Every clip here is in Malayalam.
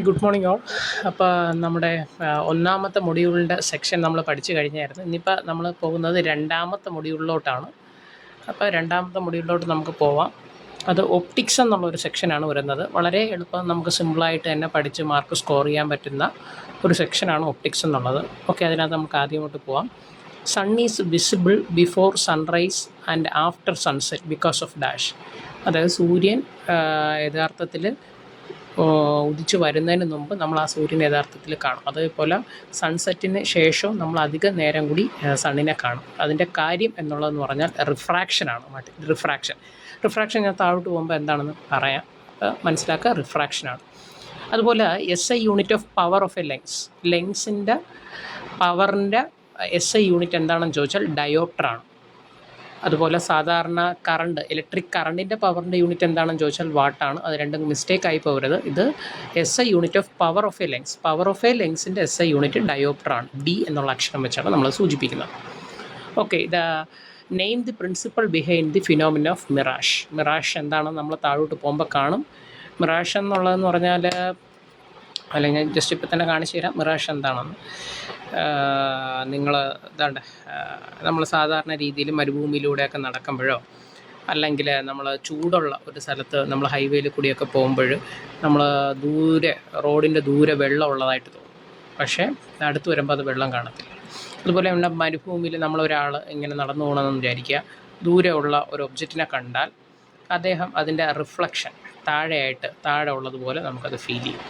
Good morning all. അപ്പോൾ നമ്മുടെ ഒന്നാമത്തെ മൊഡ്യൂളിൻ്റെ സെക്ഷൻ നമ്മൾ പഠിച്ചു കഴിഞ്ഞായിരുന്നു. ഇന്നിപ്പോൾ നമ്മൾ പോകുന്നത് രണ്ടാമത്തെ മൊഡ്യൂളിലോട്ടാണ്. അപ്പോൾ രണ്ടാമത്തെ മൊഡ്യൂളിലോട്ട് നമുക്ക് പോവാം. അത് ഒപ്റ്റിക്സ് എന്നുള്ളൊരു സെക്ഷനാണ് വരുന്നത്. വളരെ എളുപ്പം നമുക്ക് സിമ്പിളായിട്ട് തന്നെ പഠിച്ച് മാർക്ക് സ്കോർ ചെയ്യാൻ പറ്റുന്ന ഒരു സെക്ഷനാണ് ഒപ്റ്റിക്സ് എന്നുള്ളത്. ഓക്കെ, അതിനകത്ത് നമുക്ക് ആദ്യമോട്ട് പോവാം. Sun is visible before sunrise and after sunset because of dash. അതായത് സൂര്യൻ യഥാർത്ഥത്തിൽ ഉദിച്ചു വരുന്നതിന് മുമ്പ് നമ്മൾ ആ സൂര്യൻ യഥാർത്ഥത്തിൽ കാണും. അതേപോലെ സൺസെറ്റിന് ശേഷവും നമ്മൾ അധിക നേരം കൂടി സണ്ണിനെ കാണും. അതിൻ്റെ കാര്യം എന്നുള്ളതെന്ന് പറഞ്ഞാൽ റിഫ്രാക്ഷനാണ്. റിഫ്രാക്ഷൻ ഞാൻ താഴോട്ട് പോകുമ്പോൾ എന്താണെന്ന് പറയാം, മനസ്സിലാക്കുക. റിഫ്രാക്ഷനാണ്. അതുപോലെ SI unit of power of a ലെൻസിൻ്റെ പവറിൻ്റെ SI യൂണിറ്റ് എന്താണെന്ന് ചോദിച്ചാൽ ഡയോപ്റ്ററാണ്. അതുപോലെ സാധാരണ ഇലക്ട്രിക് കറണ്ടിൻ്റെ പവറിൻ്റെ യൂണിറ്റ് എന്താണെന്ന് ചോദിച്ചാൽ വാട്ടാണ്. അത് രണ്ടും മിസ്റ്റേക്ക് ആയി പോകരുത്. ഇത് SI unit of power of a ലെൻസിൻ്റെ SI യൂണിറ്റ് ഡയോപ്റ്ററാണ്. D എന്നുള്ള അക്ഷരം വെച്ചാണ് നമ്മൾ സൂചിപ്പിക്കുന്നത്. Okay, name the principle behind the phenomena of mirage എന്താണെന്ന് നമ്മൾ താഴോട്ട് പോകുമ്പോൾ കാണും. മിറാഷ് എന്നുള്ളതെന്ന് പറഞ്ഞാൽ, അല്ലെങ്കിൽ ഞാൻ ജസ്റ്റ് ഇപ്പോൾ തന്നെ കാണിച്ചു തരാം മിറാഷ് എന്താണെന്ന്. നിങ്ങൾ നമ്മൾ സാധാരണ രീതിയിൽ മരുഭൂമിയിലൂടെയൊക്കെ നടക്കുമ്പോഴോ അല്ലെങ്കിൽ നമ്മൾ ചൂടുള്ള ഒരു സ്ഥലത്ത് നമ്മൾ ഹൈവേയിൽ കൂടിയൊക്കെ പോകുമ്പോൾ നമ്മൾ റോഡിൻ്റെ ദൂരെ വെള്ളം ഉള്ളതായിട്ട് തോന്നും. പക്ഷേ അടുത്ത് വരുമ്പോൾ അത് വെള്ളം കാണത്തില്ല. അതുപോലെ നമ്മുടെ മരുഭൂമിയിൽ നമ്മളൊരാൾ ഇങ്ങനെ നടന്നു പോകണമെന്ന് വിചാരിക്കുക. ദൂരെ ഉള്ള ഒരു ഒബ്ജക്റ്റിനെ കണ്ടാൽ അദ്ദേഹം അതിൻ്റെ റിഫ്ലക്ഷൻ താഴെ ഉള്ളതുപോലെ നമുക്കത് ഫീൽ ചെയ്യും.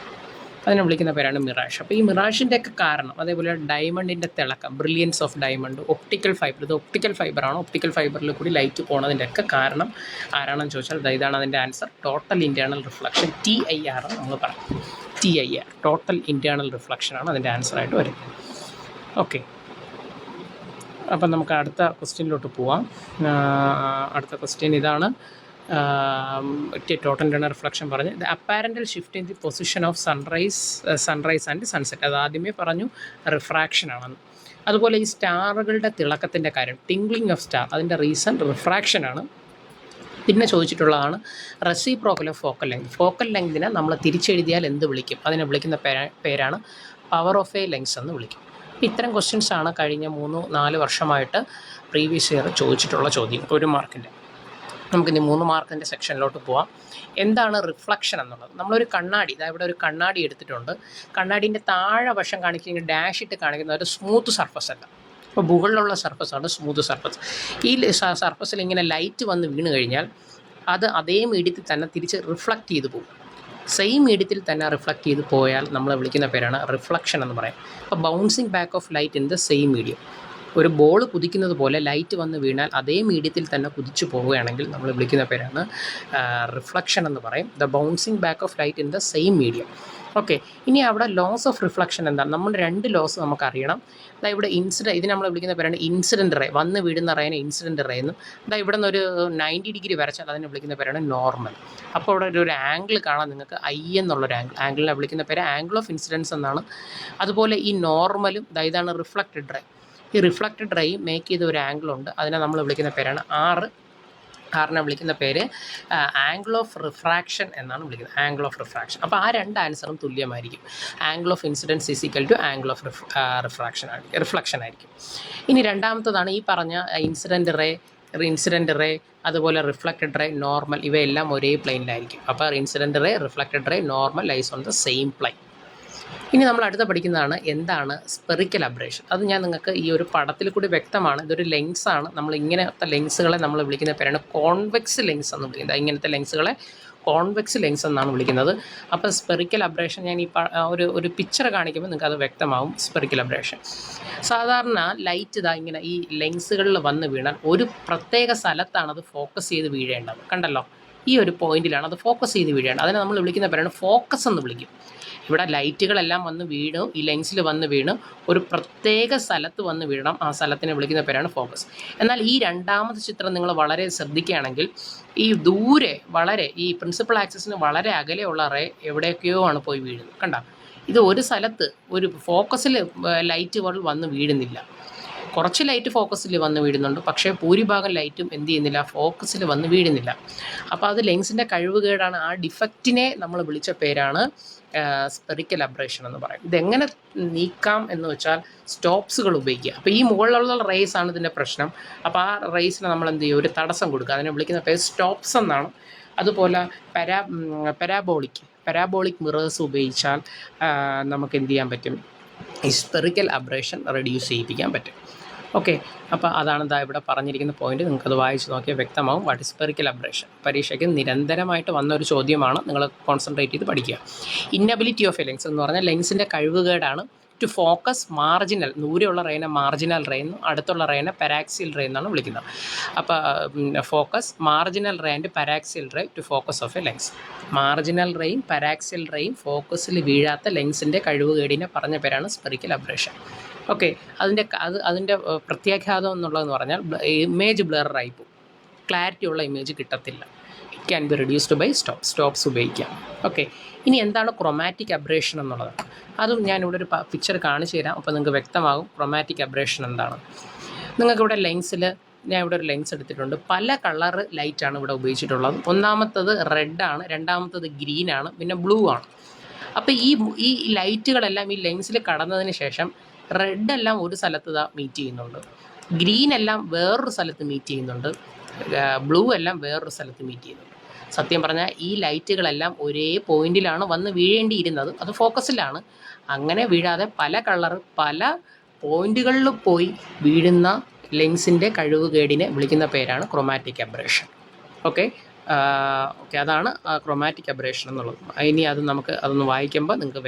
അതിനെ വിളിക്കുന്ന പേരാണ് മിറാഷ്. അപ്പോൾ ഈ മിറാഷിൻ്റെയൊക്കെ കാരണം, അതേപോലെ ഡയമണ്ടിൻ്റെ തിളക്കം, brilliance of diamond, optical fibre, ഇത് ഒപ്റ്റിക്കൽ ഫൈബറാണ്. ഒപ്റ്റിക്കൽ ഫൈബറിൽ കൂടി ലൈറ്റ് പോകുന്നതിൻ്റെയൊക്കെ കാരണം ആരാണെന്ന് ചോദിച്ചാൽ ഇതാണ് അതിൻ്റെ answer. Total internal reflection, TIR നമ്മൾ പറയും. TIR ടോട്ടൽ ഇൻറ്റേർണൽ റിഫ്ലക്ഷനാണ് അതിൻ്റെ ആൻസറായിട്ട് വരുന്നത്. ഓക്കെ, അപ്പം നമുക്ക് അടുത്ത ക്വസ്റ്റ്യനിലോട്ട് പോവാം. അടുത്ത ക്വസ്റ്റ്യൻ ഇതാണ്. ടോട്ടൽ ഇൻറ്റേർണൽ റിഫ്ലക്ഷൻ പറഞ്ഞ് the apparent shift in the position of sunrise and sunset. അത് ആദ്യമേ പറഞ്ഞു റിഫ്രാക്ഷനാണെന്ന്. അതുപോലെ ഈ സ്റ്റാറുകളുടെ തിളക്കത്തിൻ്റെ കാര്യം, ടിംഗ്ലിംഗ് ഓഫ് സ്റ്റാർ, അതിൻ്റെ റീസൺ റിഫ്രാക്ഷനാണ്. പിന്നെ ചോദിച്ചിട്ടുള്ളതാണ് റെസിപ്രോക്കൽ ഓഫ് ഫോക്കൽ ലെങ്തിനെ നമ്മൾ തിരിച്ചെഴുതിയാൽ എന്ത് വിളിക്കും? അതിനെ വിളിക്കുന്ന പേരാണ് പവർ ഓഫ് എ ലെൻസ് എന്ന് വിളിക്കും. ഇത്തരം ക്വസ്റ്റ്യൻസാണ് കഴിഞ്ഞ 3-4 വർഷമായിട്ട് പ്രീവിയസ് ഇയർ ചോദിച്ചിട്ടുള്ള ചോദ്യം 1 മാർക്കിൻ്റെ. നമുക്കിനി 3 മാർക്കിൻ്റെ സെക്ഷനിലോട്ട് പോവാം. എന്താണ് റിഫ്ലക്ഷൻ എന്നുള്ളത്? നമ്മളൊരു കണ്ണാടി, ഇവിടെ ഒരു കണ്ണാടി എടുത്തിട്ടുണ്ട്. കണ്ണാടീൻ്റെ താഴെ വശം കാണിക്കുന്ന ഡാഷ് ഇട്ട് കാണിക്കുന്ന ഒരു സ്മൂത്ത് സർഫസ് അല്ല. അപ്പോൾ മുകളിലുള്ള സർഫസാണ് സ്മൂത്ത് സർഫസ്. ഈ സർഫസിൽ ഇങ്ങനെ ലൈറ്റ് വന്ന് വീണ് കഴിഞ്ഞാൽ അത് അതേ മീഡിയത്തിൽ തന്നെ തിരിച്ച് റിഫ്ലക്റ്റ് ചെയ്ത് പോകും. സെയിം മീഡിയത്തിൽ തന്നെ റിഫ്ലക്റ്റ് ചെയ്ത് പോയാൽ നമ്മൾ വിളിക്കുന്ന പേരാണ് റിഫ്ലക്ഷൻ എന്ന് പറയും. അപ്പോൾ bouncing back of light in the same medium. ഒരു ബോൾ കുതിക്കുന്നത് പോലെ ലൈറ്റ് വന്ന് വീണാൽ അതേ മീഡിയത്തിൽ തന്നെ കുതിച്ചു പോവുകയാണെങ്കിൽ നമ്മൾ വിളിക്കുന്ന പേരാണ് റിഫ്ലക്ഷൻ എന്ന് പറയും. The bouncing back of light in the same medium. Okay, ഇനി അവിടെ ലോസ് ഓഫ് റിഫ്ലക്ഷൻ എന്താണ്? നമ്മൾ 2 ലോസ് നമുക്കറിയണം. ഇവിടെ ഇതിനെ നമ്മൾ വിളിക്കുന്ന പേരാണ് ഇൻസിഡൻറ്റ് റേ. വന്ന് വീഴുന്ന റേനെ ഇൻസിഡൻറ്റ് റേ എന്നും. ഇവിടെ നിന്ന് ഒരു 90 ഡിഗ്രി വരച്ചാൽ അതിനെ വിളിക്കുന്ന പേരാണ് നോർമൽ. അപ്പോൾ അവിടെ ഒരു ആംഗിൾ കാണാൻ നിങ്ങൾക്ക് I എന്നുള്ളൊരു ആംഗിളിനെ വിളിക്കുന്ന പേര് ആംഗിൾ ഓഫ് ഇൻസിഡൻസ് എന്നാണ്. അതുപോലെ ഈ നോർമലും ഇതാണ് റിഫ്ലക്റ്റഡ് റേ. ഈ റിഫ്ലക്റ്റഡ് റേ മേക്ക് ചെയ്ത ഒരു ആംഗിളുണ്ട്, അതിനെ നമ്മൾ വിളിക്കുന്ന പേരാണ് ആറിനെ വിളിക്കുന്ന പേര് ആംഗിൾ ഓഫ് റിഫ്രാക്ഷൻ എന്നാണ് വിളിക്കുന്നത്. Angle of refraction. അപ്പോൾ ആ 2 ആൻസറും തുല്യമായിരിക്കും. Angle of incidence equal to angle of reflection ആയിരിക്കും. ഇനി രണ്ടാമത്തതാണ് ഈ പറഞ്ഞ ഇൻസിഡൻറ്റ് റേ അതുപോലെ റിഫ്ലക്റ്റഡ് റേ, നോർമൽ, ഇവയെല്ലാം ഒരേ പ്ലെയിനിലായിരിക്കും. അപ്പോൾ incident ray, reflected ray, normal lies on the same plane. ഇനി നമ്മൾ അടുത്ത പഠിക്കുന്നതാണ് എന്താണ് സ്പെറിക്കൽ അബ്രേഷൻ. അത് ഞാൻ നിങ്ങൾക്ക് ഈ ഒരു പടത്തിൽ കൂടി വ്യക്തമാണ്. ഇതൊരു ലെൻസാണ്. നമ്മൾ ഇങ്ങനത്തെ ലെൻസുകളെ നമ്മൾ വിളിക്കുന്ന പേരാണ് കോൺവെക്സ് ലെൻസ് എന്ന് വിളിക്കുന്നത്. ഇങ്ങനത്തെ ലെൻസുകളെ കോൺവെക്സ് ലെൻസ് എന്നാണ് വിളിക്കുന്നത്. അപ്പോൾ സ്പെറിക്കൽ അബ്രേഷൻ ഞാൻ ഈ ഒരു പിക്ചർ കാണിക്കുമ്പോൾ നിങ്ങൾക്ക് അത് വ്യക്തമാവും. സ്പെറിക്കൽ അബ്രേഷൻ സാധാരണ ലൈറ്റ് ഇങ്ങനെ ഈ ലെൻസുകളിൽ വന്ന് വീണാൽ ഒരു പ്രത്യേക സ്ഥലത്താണ് അത് ഫോക്കസ് ചെയ്ത് വീഴേണ്ടത്. കണ്ടല്ലോ, ഈ ഒരു പോയിന്റിലാണ് അത് ഫോക്കസ് ചെയ്ത് വീഴേണ്ടത്. അതിനെ നമ്മൾ വിളിക്കുന്ന പേരാണ് ഫോക്കസ് എന്ന് വിളിക്കും. ഇവിടെ ലൈറ്റുകളെല്ലാം വന്ന് വീണ് ഈ ലെൻസിൽ വന്ന് വീണ് ഒരു പ്രത്യേക സ്ഥലത്ത് വന്ന് വീഴണം. ആ സ്ഥലത്തിനെ വിളിക്കുന്ന പേരാണ് ഫോക്കസ്. എന്നാൽ ഈ രണ്ടാമത്തെ ചിത്രം നിങ്ങൾ വളരെ ശ്രദ്ധിക്കുകയാണെങ്കിൽ ഈ ദൂരെ ഈ പ്രിൻസിപ്പൽ ആക്സിസിന് വളരെ അകലെയുള്ള റേ എവിടെയൊക്കെയോ ആണ് പോയി വീഴുന്നത്. കണ്ട, ഇത് ഒരു സ്ഥലത്ത് ഒരു ഫോക്കസിൽ ലൈറ്റുകൾ വന്ന് വീഴുന്നില്ല. കുറച്ച് ലൈറ്റ് ഫോക്കസിൽ വന്ന് വീഴുന്നുണ്ട്, പക്ഷേ ഭൂരിഭാഗം ലൈറ്റും എന്ത് ചെയ്യുന്നില്ല, ഫോക്കസിൽ വന്ന് വീഴുന്നില്ല. അപ്പോൾ അത് ലെൻസിൻ്റെ കഴിവുകേടാണ്. ആ ഡിഫക്റ്റിനെ നമ്മൾ വിളിച്ച പേരാണ് സ്പെറിക്കൽ അബ്രേഷൻ എന്ന് പറയും. ഇതെങ്ങനെ നീക്കാം എന്ന് വെച്ചാൽ സ്റ്റോപ്സുകൾ ഉപയോഗിക്കുക. അപ്പോൾ ഈ മുകളിലുള്ള റേസ് ആണ് ഇതിൻ്റെ പ്രശ്നം. അപ്പോൾ ആ റേസിന് നമ്മൾ എന്ത് ചെയ്യും, ഒരു തടസ്സം കൊടുക്കുക. അതിനെ വിളിക്കുന്ന പേര് സ്റ്റോപ്സ് എന്നാണ്. അതുപോലെ പരാബോളിക് മിറേഴ്സ് ഉപയോഗിച്ചാൽ നമുക്ക് എന്ത് ചെയ്യാൻ പറ്റും, ഈ സ്പെറിക്കൽ അബ്രേഷൻ റെഡ്യൂസ് ചെയ്യിപ്പിക്കാൻ പറ്റും. ഓക്കെ, അപ്പോൾ അതാണ് ഇവിടെ പറഞ്ഞിരിക്കുന്ന പോയിന്റ്. നിങ്ങൾക്കത് വായിച്ച് നോക്കിയാൽ വ്യക്തമാവും. What is spherical aberration. പരീക്ഷയ്ക്ക് നിരന്തരമായിട്ട് വന്നൊരു ചോദ്യമാണ്, നിങ്ങൾ കോൺസെൻട്രേറ്റ് ചെയ്ത് പഠിക്കുക. ഇന്നബിലിറ്റി ഓഫ് എ ലെൻസ് എന്ന് പറഞ്ഞാൽ ലെൻസിൻ്റെ കഴിവുകേടാണ് ടു ഫോക്കസ് മാർജിനൽ, ദൂരെയുള്ള റേനെ മാർജിനൽ റേ എന്നും അടുത്തുള്ള റേനെ പാരാക്സിയൽ റേ എന്നാണ് വിളിക്കുന്നത്. അപ്പോൾ focus marginal ray and paraxial ray to focus of a lens. Marginal റേയും പാരാക്സിയൽ റേയും ഫോക്കസിൽ വീഴാത്ത ലെൻസിൻ്റെ കഴിവുകേടിനെ പറഞ്ഞ പേരാണ് സ്പെറിക്കൽ അബ്രേഷൻ. ഓക്കെ, അതിൻ്റെ പ്രത്യാഘാതം എന്നുള്ളതെന്ന് പറഞ്ഞാൽ ഇമേജ് ബ്ലറായി പോകും, ക്ലാരിറ്റി ഉള്ള ഇമേജ് കിട്ടത്തില്ല. It can be reduced by stops ഉപയോഗിക്കാം. ഓക്കെ, ഇനി എന്താണ് ക്രൊമാറ്റിക് അബ്രേഷൻ എന്നുള്ളത്? അതും ഞാനിവിടെ ഒരു പിക്ചർ കാണിച്ചു തരാം, അപ്പോൾ നിങ്ങൾക്ക് വ്യക്തമാകും ക്രൊമാറ്റിക് അബ്രേഷൻ എന്താണ്. നിങ്ങൾക്കിവിടെ ലെൻസിൽ ഞാൻ ഇവിടെ ഒരു ലെൻസ് എടുത്തിട്ടുണ്ട്. പല കളർ ലൈറ്റാണ് ഇവിടെ ഉപയോഗിച്ചിട്ടുള്ളത്. ഒന്നാമത്തത് റെഡാണ്, രണ്ടാമത്തത് ഗ്രീനാണ്, പിന്നെ ബ്ലൂ ആണ്. അപ്പോൾ ഈ ലൈറ്റുകളെല്ലാം ഈ ലെൻസിൽ കടന്നതിന് ശേഷം റെഡ് എല്ലാം ഒരു സ്ഥലത്ത് മീറ്റ് ചെയ്യുന്നുണ്ട്, ഗ്രീൻ എല്ലാം വേറൊരു സ്ഥലത്ത് മീറ്റ് ചെയ്യുന്നുണ്ട്, ബ്ലൂ എല്ലാം വേറൊരു സ്ഥലത്ത് മീറ്റ് ചെയ്യുന്നുണ്ട്. സത്യം പറഞ്ഞാൽ ഈ ലൈറ്റുകളെല്ലാം ഒരേ പോയിന്റിലാണ് വന്ന് വീഴേണ്ടിയിരുന്നത്, അത് ഫോക്കസിലാണ്. അങ്ങനെ വീഴാതെ പല കളർ പല പോയിന്റുകളിൽ പോയി വീഴുന്ന ലെൻസിൻ്റെ കഴിവുകേടിനെ വിളിക്കുന്ന പേരാണ് ക്രൊമാറ്റിക് അബ്രേഷൻ. ഓക്കെ, അതാണ് ക്രൊമാറ്റിക് അബ്രേഷൻ എന്നുള്ളത്. ഇനി അതൊന്ന് വായിക്കുമ്പോൾ നിങ്ങൾക്ക്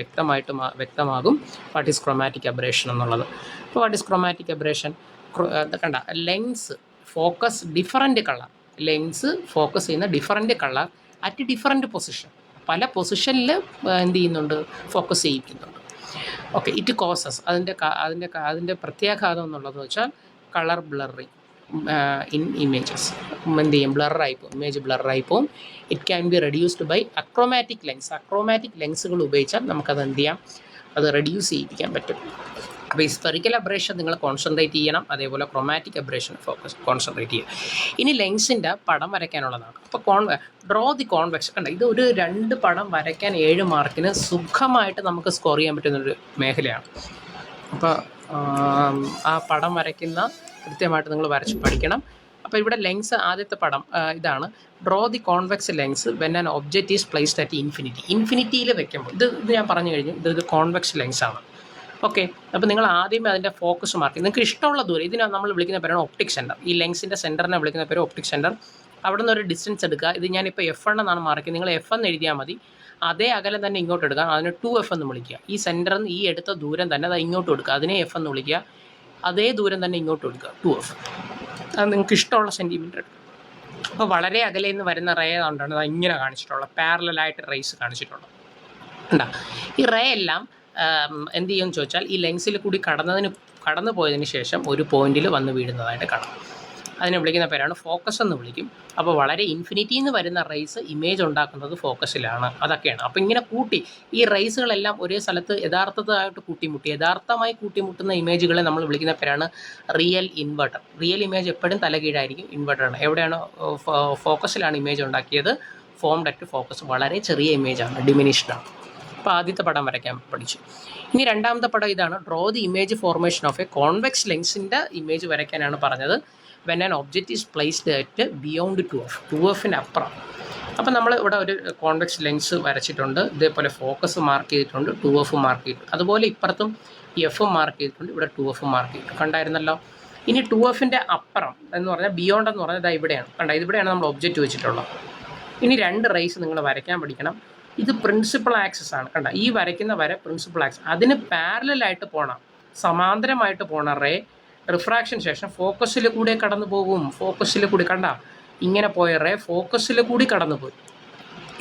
വ്യക്തമാകും വാട്ട് ഈസ് ക്രൊമാറ്റിക് അബ്രേഷൻ എന്നുള്ളത്. അപ്പോൾ വാട്ട് ഈസ് ക്രൊമാറ്റിക് അബ്രേഷൻ? കണ്ട, lens focus different colour, lens focus ചെയ്യുന്ന different colour at different position, പല പൊസിഷനിൽ എന്ത് ചെയ്യുന്നുണ്ട്, ഫോക്കസ് ചെയ്യിക്കുന്നുണ്ട്. ഓക്കെ, ഇറ്റ് കോസസ് അതിൻ്റെ പ്രത്യാഘാതം എന്നുള്ളതെന്ന് വെച്ചാൽ കളർ ബ്ലറിങ് ഇൻ ഇമേജസ്. എന്ത് ചെയ്യും, ഇമേജ് ബ്ലറായി പോകും. It can be reduced by achromatic lens. Achromatic ലെൻസുകൾ ഉപയോഗിച്ചാൽ നമുക്കത് എന്ത് ചെയ്യാം, അത് റെഡ്യൂസ് ചെയ്യിപ്പിക്കാൻ പറ്റും. അപ്പോൾ ഈ സ്പെറിക്കൽ അബ്രേഷൻ നിങ്ങൾ കോൺസെൻട്രേറ്റ് ചെയ്യണം, അതേപോലെ ക്രൊമാറ്റിക് അബ്രേഷൻ കോൺസെൻട്രേറ്റ് ചെയ്യുക. ഇനി ലെൻസിൻ്റെ പടം വരയ്ക്കാനുള്ളതാണ്. അപ്പോൾ ഡ്രോ ദി കോൺവെക്സ്. കണ്ട, ഇത് ഒരു 2 പടം വരയ്ക്കാൻ 7 മാർക്കിന് സുഖമായിട്ട് നമുക്ക് സ്കോർ ചെയ്യാൻ പറ്റുന്നൊരു മേഖലയാണ്. അപ്പോൾ ആ പടം വരയ്ക്കുന്ന കൃത്യമായിട്ട് നിങ്ങൾ വരച്ച് പഠിക്കണം. അപ്പോൾ ഇവിടെ ലെൻസ് ആദ്യത്തെ പടം ഇതാണ്. Draw the convex lens when an object is placed at ഇൻഫിനിറ്റിയിൽ വെക്കുമ്പോൾ ഇത് ഞാൻ പറഞ്ഞു കഴിഞ്ഞു, ഇതൊരു കോൺവെക്സ് ലെൻസാണ്. ഓക്കെ, അപ്പോൾ നിങ്ങൾ ആദ്യമേ അതിൻ്റെ ഫോക്കസ് മാർക്ക്, നിങ്ങൾക്ക് ഇഷ്ടമുള്ള ദൂരം, ഇതിനെ നമ്മൾ വിളിക്കുന്ന പേരാണ് ഒപ്റ്റിക് സെൻറ്റർ. ഈ ലെൻസിൻ്റെ സെൻറ്ററിനെ വിളിക്കുന്ന പേര് ഒപ്റ്റിക് സെൻറ്റർ. അവിടെ നിന്ന് ഒരു ഡിസ്റ്റൻസ് എടുക്കുക. ഇത് ഞാനിപ്പോൾ F1 എന്നാണ് മാർക്ക്, നിങ്ങൾ F1 എഴുതിയാൽ മതി. അതേ അകലം തന്നെ ഇങ്ങോട്ട് എടുക്കുക, അതിന് 2F എന്ന് വിളിക്കുക. ഈ സെൻറ്ററിൽ നിന്ന് ഈ എടുത്ത ദൂരം തന്നെ അത് ഇങ്ങോട്ട് എടുക്കുക, അതിനെ F എന്ന് വിളിക്കുക. അതേ ദൂരം തന്നെ ഇങ്ങോട്ട് എടുക്കുക, 2F. അത് നിങ്ങൾക്ക് ഇഷ്ടമുള്ള സെൻറ്റിമീറ്റർ എടുക്കുക. അപ്പോൾ വളരെ അകലെ നിന്ന് വരുന്ന റേ കൊണ്ടാണ് അത് ഇങ്ങനെ കാണിച്ചിട്ടുള്ളത്, പാരലായിട്ട് റേസ് കാണിച്ചിട്ടുള്ളത്. ഉണ്ടാ, ഈ റേ എല്ലാം എന്ത് ചെയ്യുമെന്ന് ചോദിച്ചാൽ ഈ ലെൻസിൽ കൂടി കടന്നു പോയതിന് ശേഷം ഒരു പോയിന്റിൽ വന്ന് വീഴുന്നതായിട്ട് കാണാം. അതിനെ വിളിക്കുന്ന പേരാണ് ഫോക്കസ് എന്ന് വിളിക്കും. അപ്പോൾ വളരെ ഇൻഫിനിറ്റിയിൽ നിന്ന് വരുന്ന റേസ് ഇമേജ് ഉണ്ടാക്കുന്നത് ഫോക്കസിലാണ്. അതൊക്കെയാണ്. അപ്പോൾ ഇങ്ങനെ ഈ റേസുകളെല്ലാം ഒരേ സ്ഥലത്ത് യഥാർത്ഥമായി കൂട്ടിമുട്ടുന്ന ഇമേജുകളെ നമ്മൾ വിളിക്കുന്ന പേരാണ് റിയൽ ഇൻവെർട്ടർ. റിയൽ ഇമേജ് എപ്പോഴും തലകീഴായിരിക്കും, ഇൻവെർട്ടറാണ്. എവിടെയാണ് ഫോക്കസിലാണ് ഇമേജ് ഉണ്ടാക്കിയത്, ഫോംഡ് അറ്റ് ഫോക്കസ്, വളരെ ചെറിയ ഇമേജാണ്, ഡിമിനിഷ്ഡാണ്. അപ്പോൾ ആദ്യത്തെ പടം വരയ്ക്കാൻ പഠിച്ചു. ഇനി രണ്ടാമത്തെ പടം ഇതാണ്. Draw the image formation of a convex ലെൻസിൻ്റെ ഇമേജ് വരയ്ക്കാനാണ് പറഞ്ഞത്. When an object is placed at beyond 2Fൻ്റെ അപ്പുറം. അപ്പോൾ നമ്മൾ ഇവിടെ ഒരു കോൺവെക്സ് ലെൻസ് വരച്ചിട്ടുണ്ട്, ഇതേപോലെ ഫോക്കസ് മാർക്ക് ചെയ്തിട്ടുണ്ട്, 2F മാർക്ക് ചെയ്തിട്ടുണ്ട്. അതുപോലെ ഇപ്പുറത്തും F മാർക്ക് ചെയ്തിട്ടുണ്ട്, ഇവിടെ 2F മാർക്ക് ചെയ്തിട്ടുണ്ട്. കണ്ടായിരുന്നല്ലോ. ഇനി 2Fൻ്റെ അപ്പുറം എന്ന് പറഞ്ഞാൽ ബിയോണ്ട് എന്ന് പറഞ്ഞാൽ ഇവിടെയാണ്. ഇവിടെയാണ് നമ്മൾ ഒബ്ജക്റ്റ് വെച്ചിട്ടുള്ളത്. ഇനി 2 റേസ് നിങ്ങൾ വരയ്ക്കാൻ പഠിക്കണം. ഇത് പ്രിൻസിപ്പൽ ആക്സിസ് ആണ്. ഈ വരയ്ക്കുന്ന വര പ്രിൻസിപ്പൽ ആക്സിസ്. അതിന് പാരലായിട്ട് പോകണം, സമാന്തരമായിട്ട് പോകണം റേ. റിഫ്രാക്ഷൻ ശേഷം ഫോക്കസിൽ കൂടെ കടന്നു പോകും. ഫോക്കസിൽ കൂടി ഇങ്ങനെ പോയ റേ ഫോക്കസിൽ കൂടി കടന്നു പോയി.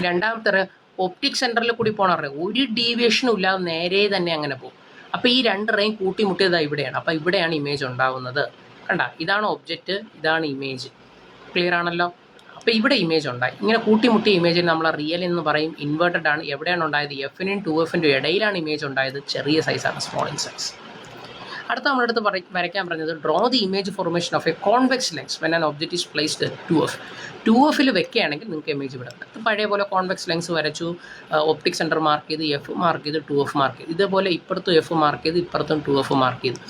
രണ്ടാമത്തെ റേ ഒപ്റ്റിക് സെൻറ്ററിൽ കൂടി പോണ റേ ഒരു ഡീവിയേഷനും ഇല്ലാതെ നേരെ തന്നെ അങ്ങനെ പോകും. അപ്പോൾ ഈ 2 റേയും കൂട്ടിമുട്ടിയത് ഇവിടെയാണ്. അപ്പോൾ ഇവിടെയാണ് ഇമേജ് ഉണ്ടാകുന്നത്. ഇതാണ് ഒബ്ജക്റ്റ്, ഇതാണ് ഇമേജ്. ക്ലിയർ ആണല്ലോ. അപ്പോൾ ഇവിടെ ഇമേജ് ഉണ്ടായി. ഇങ്ങനെ കൂട്ടിമുട്ടിയ ഇമേജിൽ നമ്മൾ റിയൽ എന്ന് പറയും. ഇൻവേർട്ടഡ് ആണ്. എവിടെയാണ് ഉണ്ടായത്? Fനും 2Fൻ്റെ ഇടയിലാണ് ഇമേജ് ഉണ്ടായത്. ചെറിയ സൈസാണ്, സ്മോൾ ഇൻ സൈസ്. അടുത്ത നമ്മളടുത്ത് വരയ്ക്കാൻ പറഞ്ഞത് draw the image formation of a convex lens when an object is placed 2F. 2Fൽ വെക്കുകയാണെങ്കിൽ നിങ്ങൾക്ക് ഇമേജ് ഇവിടെ കിട്ടും. പഴയ പോലെ കോൺവെക്സ് ലെൻസ് വരച്ചു, ഒപ്റ്റിക് സെൻറ്റർ മാർക്ക് ചെയ്ത്, F മാർക്ക് ചെയ്ത്, 2F മാർക്ക് ചെയ്ത്, ഇതേപോലെ ഇപ്പുറത്തും F മാർക്ക് ചെയ്ത്, ഇപ്പുറത്തും 2F മാർക്ക് ചെയ്ത്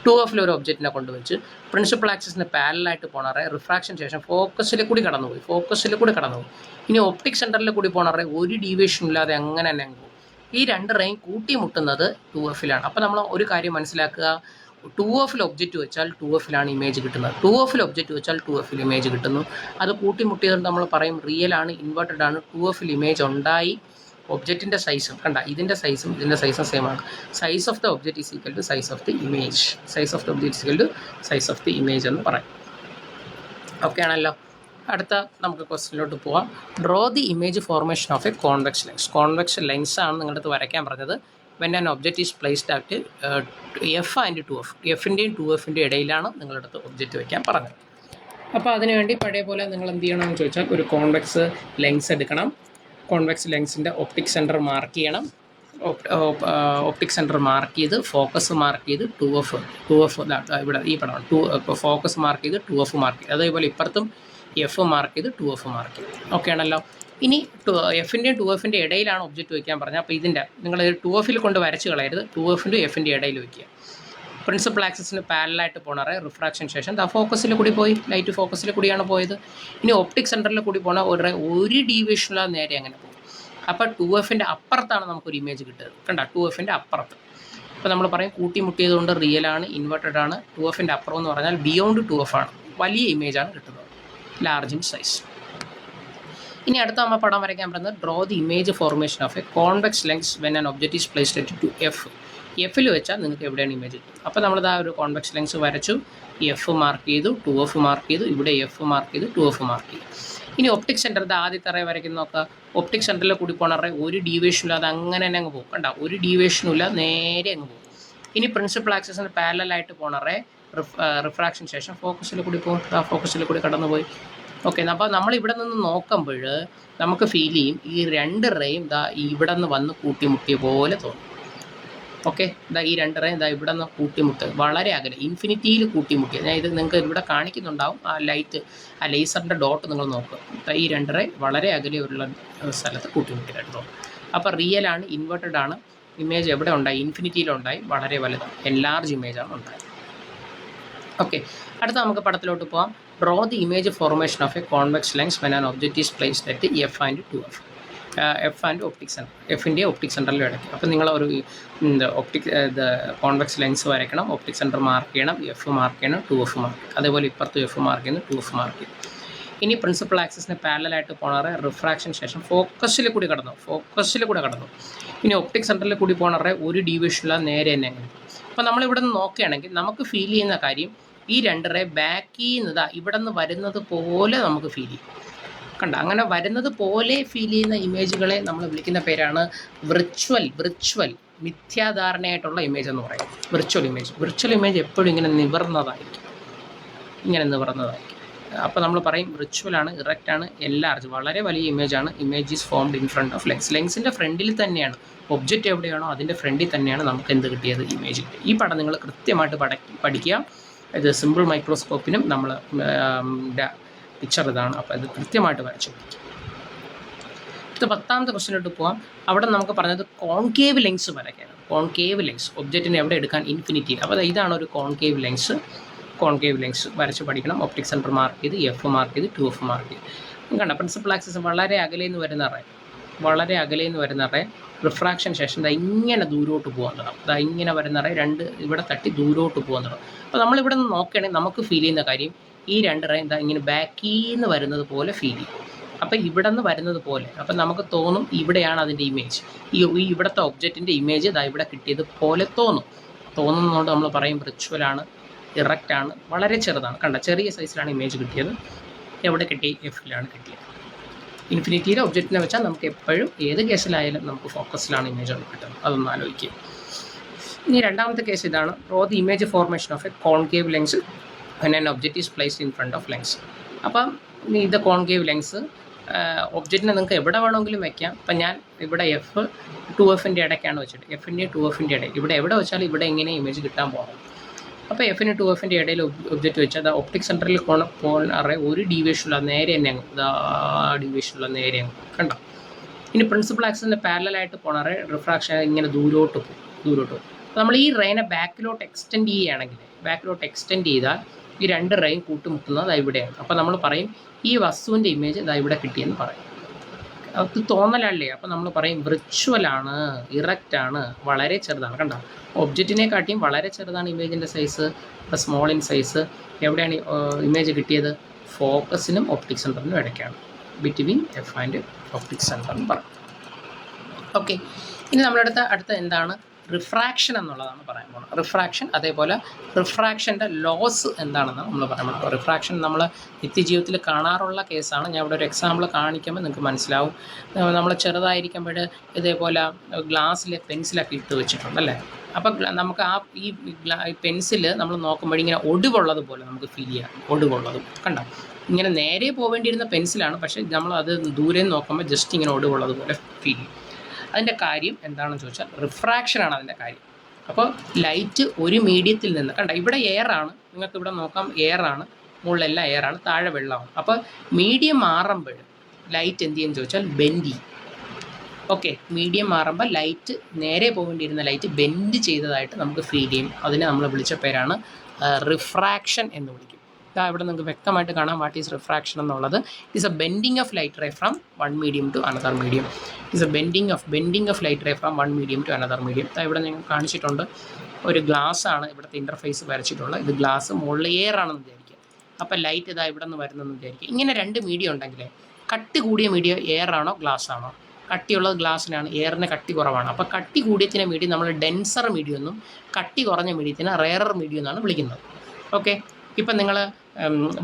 2Fൽ ഒരു ഒബ്ജക്റ്റിനെ കൊണ്ടുവച്ച് പ്രിൻസിപ്പൽ ആക്സിസിന് പാരലായിട്ട് പോണറേ റിഫ്രാക്ഷൻ ശേഷം ഫോക്കസിൽ കൂടി കടന്നുപോയി. ഇനി ഒപ്റ്റിക് സെൻറ്ററിൽ കൂടി പോണറേ ഒരു ഡീവിയേഷൻ ഇല്ലാതെ അങ്ങനെ തന്നെ പോകും. ഈ രണ്ട് റേയും കൂട്ടിമുട്ടുന്നത് 2Fലാണ്. അപ്പോൾ നമ്മൾ ഒരു കാര്യം മനസ്സിലാക്കുക, 2Fൽ ഒബ്ജക്റ്റ് വെച്ചാൽ 2Fലാണ് ഇമേജ് കിട്ടുന്നത്, 2Fൽ ഒബ്ജക്റ്റ് വെച്ചാൽ 2Fൽ ഇമേജ് കിട്ടുന്നു. അത് കൂട്ടിമുട്ടിയത് നമ്മൾ പറയും റിയൽ ആണ്, ഇൻവേർട്ടഡ് ആണ്. 2Fൽ ഇമേജ് ഉണ്ടായി. ഒബ്ജക്റ്റിൻ്റെ സൈസും കണ്ട, ഇതിൻ്റെ സൈസും സെയിം ആണ്. Size of the object is equal to size of the image. Size of the object is equal to size of the image എന്ന് പറയും. ഓക്കെ ആണല്ലോ. അടുത്ത നമുക്ക് ക്വസ്റ്റ്യനിലോട്ട് പോവാം. Draw the image formation of a convex lens. Convex lens ആണ് നിങ്ങളുടെ അടുത്ത് വരയ്ക്കാൻ പറഞ്ഞത്. When an object is placed at F and 2F. എഫിൻ്റെയും 2Fൻ്റെയും ഇടയിലാണ് നിങ്ങളുടെ അടുത്ത് ഒബ്ജക്റ്റ് വയ്ക്കാൻ പറഞ്ഞത്. അപ്പോൾ അതിനുവേണ്ടി പഴയ പോലെ നിങ്ങൾ എന്ത് ചെയ്യണമെന്ന് ചോദിച്ചാൽ ഒരു കോൺവെക്സ് ലെൻസ് എടുക്കണം. കോൺവെക്സ് ലെൻസിൻ്റെ ഒപ്റ്റിക് സെൻറ്റർ മാർക്ക് ചെയ്യണം. ഒപ്റ്റിക് സെൻറ്റർ മാർക്ക് ചെയ്ത് ഫോക്കസ് മാർക്ക് ചെയ്ത് 2F ഇവിടെ ഈ പടമാണ് ഫോക്കസ് മാർക്ക് ചെയ്ത് 2F മാർക്ക് ചെയ്ത്, അതേപോലെ ഇപ്പുറത്തും F മാർക്ക് ചെയ്ത് 2F മാർക്ക് ചെയ്ത്. ഓക്കെ ആണല്ലോ. ഇനി എഫിൻ്റെയും 2Fൻ്റെയും ഇടയിലാണ് ഒബ്ജക്റ്റ് വയ്ക്കാൻ പറഞ്ഞത്. അപ്പോൾ ഇതിൻ്റെ നിങ്ങൾ 2Fൽ കൊണ്ട് വരച്ച് കളയരുത്, 2Fൻ്റെയും Fൻ്റെയും ഇടയിൽ വയ്ക്കുക. പ്രിൻസിപ്പൽ ആക്സിസിന് പാരലായിട്ട് പോണറേ റിഫ്രാക്ഷൻ ശേഷം ഫോക്കസിൽ കൂടി പോയി, ലൈറ്റ് ഫോക്കസിൽ കൂടിയാണ് പോയത്. ഇനി ഒപ്റ്റിക് സെൻറ്ററിൽ കൂടി പോണ ഒരു ഡീവിയേഷനില്ലാതെ നേരെ അങ്ങനെ പോകും. അപ്പോൾ 2Fൻ്റെ അപ്പുറത്താണ് നമുക്കൊരു ഇമേജ് കിട്ടുന്നത്. കണ്ട, 2Fൻ്റെ അപ്പുറത്ത്. അപ്പോൾ നമ്മൾ പറയും കൂട്ടിമുട്ടിയതുകൊണ്ട് റിയലാണ്, ഇൻവെർട്ടഡ് ആണ്. 2Fൻ്റെ അപ്പുറം എന്ന് പറഞ്ഞാൽ ബിയോണ്ട് 2F ആണ്, വലിയ ഇമേജാണ് കിട്ടുന്നത്, ലാർജ് ഇൻ സൈസ്. ഇനി അടുത്ത നമ്മൾ പടം വരയ്ക്കാൻ പറയുന്നത് draw the image formation of a convex lens when an object is placed at F. Fൽ വെച്ചാൽ നിങ്ങൾക്ക് എവിടെയാണ് ഇമേജ് കിട്ടും. അപ്പോൾ നമ്മളിതാ ഒരു കോൺവെക്സ് ലെൻസ് വരച്ചു, F മാർക്ക് ചെയ്തു, 2F മാർക്ക് ചെയ്തു, ഇവിടെ F മാർക്ക് ചെയ്തു, 2F മാർക്ക് ചെയ്തു. ഇനി ഒപ്റ്റിക് സെൻറ്ററിൻ്റെ ആദ്യത്തെ റേ വരയ്ക്കുന്ന നോക്കുക. ഒപ്റ്റിക് സെൻറ്ററിൽ കൂടി പോണ റേ ഒരു ഡീവിയേഷനും ഇല്ലാതെ അങ്ങനെ തന്നെ അങ്ങ് പോകും. കണ്ട, ഒരു ഡീവിയേഷനും ഇല്ല, നേരെ അങ്ങ് പോകും. ഇനി പ്രിൻസിപ്പൽ ആക്സിസിന് പാരലായിട്ട് പോണ റേ റിഫ്രാക്ഷൻ ശേഷം ഫോക്കസിൽ കൂടി പോകും. ഫോക്കസിൽ കൂടി കടന്നു പോയി. ഓക്കെ, അപ്പോൾ നമ്മൾ ഇവിടെ നിന്ന് നോക്കുമ്പോൾ നമുക്ക് ഫീൽ ചെയ്യും ഈ രണ്ട് റേയും ഇവിടെ നിന്ന് വന്ന് കൂട്ടിമുട്ടിയ പോലെ തോന്നും. ഓക്കെ, ഈ രണ്ട് റേ ഇവിടെ നിന്ന് കൂട്ടിമുട്ട് വളരെ അകലെ ഇൻഫിനിറ്റിയിൽ കൂട്ടിമുട്ടിയത്. ഞാൻ ഇത് നിങ്ങൾക്ക് ഇവിടെ കാണിക്കുന്നുണ്ടാവും, ആ ലൈറ്റ്, ആ ലേസറിൻ്റെ ഡോട്ട് നിങ്ങൾ നോക്കുക. ഈ രണ്ട് റേ വളരെ അകലെയുള്ള സ്ഥലത്ത് കൂട്ടിമുട്ടിയായിട്ട് തോന്നും. അപ്പോൾ റിയലാണ്, ഇൻവെർട്ടഡ് ആണ്. ഇമേജ് എവിടെ ഉണ്ടായി? ഇൻഫിനിറ്റിയിലുണ്ടായി, വളരെ വലുതാണ്, എൻലാർജ് ഇമേജാണ് ഉണ്ടായത്. ഓക്കെ, അടുത്ത നമുക്ക് പടത്തിലോട്ട് പോകാം. Draw the image formation of a convex lens when an object is placed at F and 2F. F and optic centre, എഫിൻ്റെ ഒപ്റ്റിക് സെൻറ്ററിൽ ഇടയ്ക്ക്. അപ്പോൾ നിങ്ങൾ ഒരു കോൺവെക്സ് ലെൻസ് വരയ്ക്കണം, ഒപ്റ്റിക് സെൻറ്റർ മാർക്ക് ചെയ്യണം, F മാർക്ക് ചെയ്യണം, 2F മാർക്ക് ചെയ്യണം, അതേപോലെ ഇപ്പുറത്ത് F മാർക്ക് ചെയ്യുന്നു, 2F മാർക്ക് ചെയ്യും. ഇനി പ്രിൻസിപ്പൽ ആക്സിസിന് പാരലായിട്ട് പോണറേ റിഫ്രാക്ഷൻ ശേഷം ഫോക്കസിൽ കൂടി കടന്നു. ഇനി ഒപ്റ്റിക് സെൻറ്ററിൽ കൂടി പോണറേ ഒരു ഡീവിയേഷനില്ല, നേരെ തന്നെ അങ്ങനെ. അപ്പോൾ നമ്മളിവിടെ നിന്ന് നോക്കുകയാണെങ്കിൽ നമുക്ക് ഫീൽ ചെയ്യുന്ന കാര്യം ഈ രണ്ട് റേ ബാക്കിൽ നിന്ന് ഇവിടെ നിന്ന് വരുന്നത് പോലെ നമുക്ക് ഫീൽ ചെയ്യും. കണ്ട, അങ്ങനെ വരുന്നത് പോലെ ഫീൽ ചെയ്യുന്ന ഇമേജുകളെ നമ്മൾ വിളിക്കുന്ന പേരാണ് വിർച്വൽ മിഥ്യാധാരണയായിട്ടുള്ള ഇമേജ് എന്ന് പറയും. വിർച്വൽ ഇമേജ് എപ്പോഴും ഇങ്ങനെ നിവർന്നതായിരിക്കും. അപ്പോൾ നമ്മൾ പറയും വിർച്വലാണ്, ഇറക്റ്റാണ്, എൻലാർജ്, വളരെ വലിയ ഇമേജാണ്. Image is formed in front of lens. ലെൻസിൻ്റെ ഫ്രണ്ടിൽ തന്നെയാണ്, ഒബ്ജക്റ്റ് എവിടെയാണോ അതിൻ്റെ ഫ്രണ്ടിൽ തന്നെയാണ് നമുക്ക് എന്ത് കിട്ടിയത്? ഇമേജ് കിട്ടിയത്. ഈ പടം നിങ്ങൾ കൃത്യമായിട്ട് പഠിക്കുക. ഇത് സിമ്പിൾ മൈക്രോസ്കോപ്പിനും നമ്മൾ പിക്ചർ ഇതാണ്. അപ്പോൾ ഇത് കൃത്യമായിട്ട് വരച്ചു പിടിക്കും. ഇത് 10ാമത്തെ ക്വസ്റ്റ്യനിലോട്ട് പോകാം. അവിടെ നമുക്ക് പറഞ്ഞത് കോൺകേവ് ലെൻസ് വരയ്ക്കാനാണ്. കോൺകേവ് ലെൻസ് ഒബ്ജക്റ്റിനെ എവിടെ എടുക്കാൻ? ഇൻഫിനിറ്റിയിൽ. അപ്പോൾ ഇതാണ് ഒരു കോൺകേവ് ലെൻസ് വരച്ച് പഠിക്കണം. ഒപ്റ്റിക് സെൻറ്റർ മാർക്ക് ചെയ്ത് F മാർക്ക് ചെയ്ത് 2F മാർക്ക് ചെയ്ത് കണ്ട. പ്രിൻസിപ്പൽ ആക്സിസ് വളരെ അകലേന്ന് വരുന്ന റേ റിഫ്രാക്ഷൻ ശേഷം ഇങ്ങനെ ദൂരോട്ട് പോകാൻ തുടങ്ങും. ഇങ്ങനെ വരുന്ന റേ രണ്ട് ഇവിടെ തട്ടി ദൂരോട്ട് പോകാൻ തുടങ്ങും. അപ്പോൾ നമ്മളിവിടെ നിന്ന് നോക്കുകയാണെങ്കിൽ നമുക്ക് ഫീൽ ചെയ്യുന്ന കാര്യം ഈ രണ്ട് റേ ഇങ്ങനെ ബാക്കിൽ നിന്ന് വരുന്നത് പോലെ ഫീൽ ചെയ്യും. അപ്പോൾ ഇവിടെ നിന്ന് വരുന്നത് പോലെ, അപ്പം നമുക്ക് തോന്നും ഇവിടെയാണ് അതിൻ്റെ ഇമേജ്, ഇവിടുത്തെ ഒബ്ജക്റ്റിൻ്റെ ഇമേജ് ഇവിടെ കിട്ടിയത് പോലെ തോന്നുന്നതുകൊണ്ട് നമ്മൾ പറയും വിർച്വലാണ്, ഇറക്റ്റാണ്, വളരെ ചെറുതാണ്. കണ്ട, ചെറിയ സൈസിലാണ് ഇമേജ് കിട്ടിയത്. എവിടെ കിട്ടി? Fലാണ് കിട്ടിയത്. ഇൻഫിനിറ്റിയിലെ ഒബ്ജക്റ്റിനെ വെച്ചാൽ നമുക്ക് എപ്പോഴും ഏത് കേസിലായാലും നമുക്ക് ഫോക്കസിലാണ് ഇമേജ് കിട്ടുന്നത്. അതൊന്ന് ആലോചിക്കുക. ഇനി രണ്ടാമത്തെ കേസ് ഇതാണ്. Draw the image formation of A concave lens when an object is placed in front of lens. അപ്പം ഇത് കോൺകേവ് ലെൻസ് ഒബ്ജക്റ്റിനെ നിങ്ങൾക്ക് എവിടെ വേണമെങ്കിലും വയ്ക്കാം. അപ്പം ഞാൻ ഇവിടെ F 2Fൻ്റെ ഇടയ്ക്കാണ് വെച്ചിട്ട്, Fൻ്റെയും 2Fൻ്റെ ഇടയിൽ ഇവിടെ എവിടെ വെച്ചാലും ഇവിടെ ഇങ്ങനെ ഇമേജ് കിട്ടാൻ പോകണം. അപ്പോൾ എഫിന് ടു എഫിൻ്റെ ഇടയിൽ ഒബ്ജക്റ്റ് വെച്ചാൽ അത് ഒപ്റ്റിക് സെൻറ്ററിൽ പോൺ അറേ ഒരു ഡീവിയേഷനുള്ള നേരെ തന്നെ അങ്ങ് ഡീവിയേഷനുള്ള നേരെ അങ്ങ് കണ്ടോ. ഇനി പ്രിൻസിപ്പൽ ആക്സിസിൻ്റെ പാരലായിട്ട് പോണ അറേ റിഫ്രാക്ഷൻ ഇങ്ങനെ ദൂരോട്ട് പോകും. അപ്പോൾ നമ്മൾ ഈ റേനെ ബാക്കിലോട്ട് എക്സ്റ്റെൻഡ് ചെയ്താൽ ഈ രണ്ട് റേയും കൂട്ടുമുട്ടുന്നത് ഇവിടെയാണ്. അപ്പോൾ നമ്മൾ പറയും ഈ വസ്തുവിൻ്റെ ഇമേജ് ഇവിടെ കിട്ടിയെന്ന് പറയും. അത് തോന്നലല്ലേ. അപ്പോൾ നമ്മൾ പറയും വിർച്വലാണ്, ഇറക്റ്റാണ്, വളരെ ചെറുതാണ്. കണ്ടോ, ഒബ്ജക്റ്റിനെക്കാട്ടിയും വളരെ ചെറുതാണ് ഇമേജിൻ്റെ സൈസ്, സ്മോൾ ഇൻ സൈസ്. എവിടെയാണ് ഇമേജ് കിട്ടിയത്? ഫോക്കസിനും ഒപ്റ്റിക് സെൻറ്ററിനും ഇടയ്ക്കാണ്, between F and optic centre എന്ന് പറയും. ഓക്കെ, ഇനി അടുത്ത എന്താണ്? റിഫ്രാക്ഷൻ എന്നുള്ളതാണ് പറയാൻ പോകുന്നത്. റിഫ്രാക്ഷൻ, അതേപോലെ റിഫ്രാക്ഷൻ്റെ ലോസ് എന്താണെന്ന് നമ്മൾ പറയാൻ പോകുന്നത്. റിഫ്രാക്ഷൻ നമ്മൾ നിത്യജീവിതത്തിൽ കാണാറുള്ള കേസാണ്. ഞാൻ ഇവിടെ ഒരു എക്സാമ്പിൾ കാണിക്കുമ്പോൾ നിങ്ങൾക്ക് മനസ്സിലാവും. നമ്മൾ ചെറുതായിരിക്കുമ്പോൾ ഇതേപോലെ ഗ്ലാസ്സിൽ പെൻസിലൊക്കെ ഇട്ട് വെച്ചിട്ടുണ്ടല്ലേ. അപ്പോൾ നമുക്ക് ഈ പെൻസിൽ നമ്മൾ നോക്കുമ്പോൾ ഇങ്ങനെ ഒടിവുള്ളതുപോലെ നമുക്ക് ഫീൽ ചെയ്യാം. ഒടിവുള്ളത് കണ്ടോ, ഇങ്ങനെ നേരെ പോവേണ്ടിയിരുന്ന പെൻസിലാണ്, പക്ഷേ നമ്മൾ അത് ദൂരെ നോക്കുമ്പോൾ ജസ്റ്റ് ഇങ്ങനെ ഒടിവുള്ളതുപോലെ ഫീൽ ചെയ്യും. അതിൻ്റെ കാര്യം എന്താണെന്ന് ചോദിച്ചാൽ റിഫ്രാക്ഷനാണ് അതിൻ്റെ കാര്യം. അപ്പോൾ ലൈറ്റ് ഒരു മീഡിയത്തിൽ നിന്ന് കണ്ട, ഇവിടെ എയറാണ്, നിങ്ങൾക്ക് ഇവിടെ നോക്കാം എയറാണ്, മുകളിലെല്ലാം എയറാണ്, താഴെ വെള്ളമാണ്. അപ്പോൾ മീഡിയം മാറുമ്പോൾ ലൈറ്റ് എന്ത് ചെയ്യുമെന്ന് ചോദിച്ചാൽ ബെൻഡ് ചെയ്യും. ഓക്കെ, മീഡിയം മാറുമ്പോൾ ലൈറ്റ് നേരെ പോകേണ്ടിയിരുന്ന ലൈറ്റ് ബെൻഡ് ചെയ്തതായിട്ട് നമുക്ക് ഫീൽ ചെയ്യും. അതിനെ നമ്മൾ വിളിച്ച പേരാണ് റിഫ്രാക്ഷൻ എന്ന് വിളിക്കും. ഇവിടെ നിങ്ങൾക്ക് വ്യക്തമായിട്ട് കാണാം വാട്ട് ഈസ് റിഫ്രാക്ഷൻ എന്നുള്ളത്. It is a bending of light ray from one medium to another medium. It is a bending of light ray from one medium to another medium. ഇവിടെ നിങ്ങൾ കാണിച്ചിട്ടുണ്ട്, ഒരു ഗ്ലാസ് ആണ് ഇവിടുത്തെ ഇൻ്റർഫേസ് വരച്ചിട്ടുള്ളത്. ഇത് ഗ്ലാസ് മുകളിൽ എയർ ആണെന്ന് വിചാരിക്കുക. അപ്പോൾ ലൈറ്റ് ഇവിടെ നിന്ന് വരുന്നതെന്ന് വിചാരിക്കുക. ഇങ്ങനെ രണ്ട് മീഡിയം ഉണ്ടെങ്കിൽ കട്ടി കൂടിയ മീഡിയം എയർ ആണോ ഗ്ലാസ് ആണോ? കട്ടിയുള്ളത് ഗ്ലാസ്സിനാണ്, എയറിന് കട്ടി കുറവാണ്. അപ്പോൾ കട്ടി കൂടിയതിനെ മീഡിയം നമ്മൾ ഡെൻസർ മീഡിയം എന്നും കട്ടി കുറഞ്ഞ മീഡിയത്തിന് റെയറർ മീഡിയം എന്നാണ് വിളിക്കുന്നത്. ഓക്കെ, ഇപ്പം നിങ്ങൾ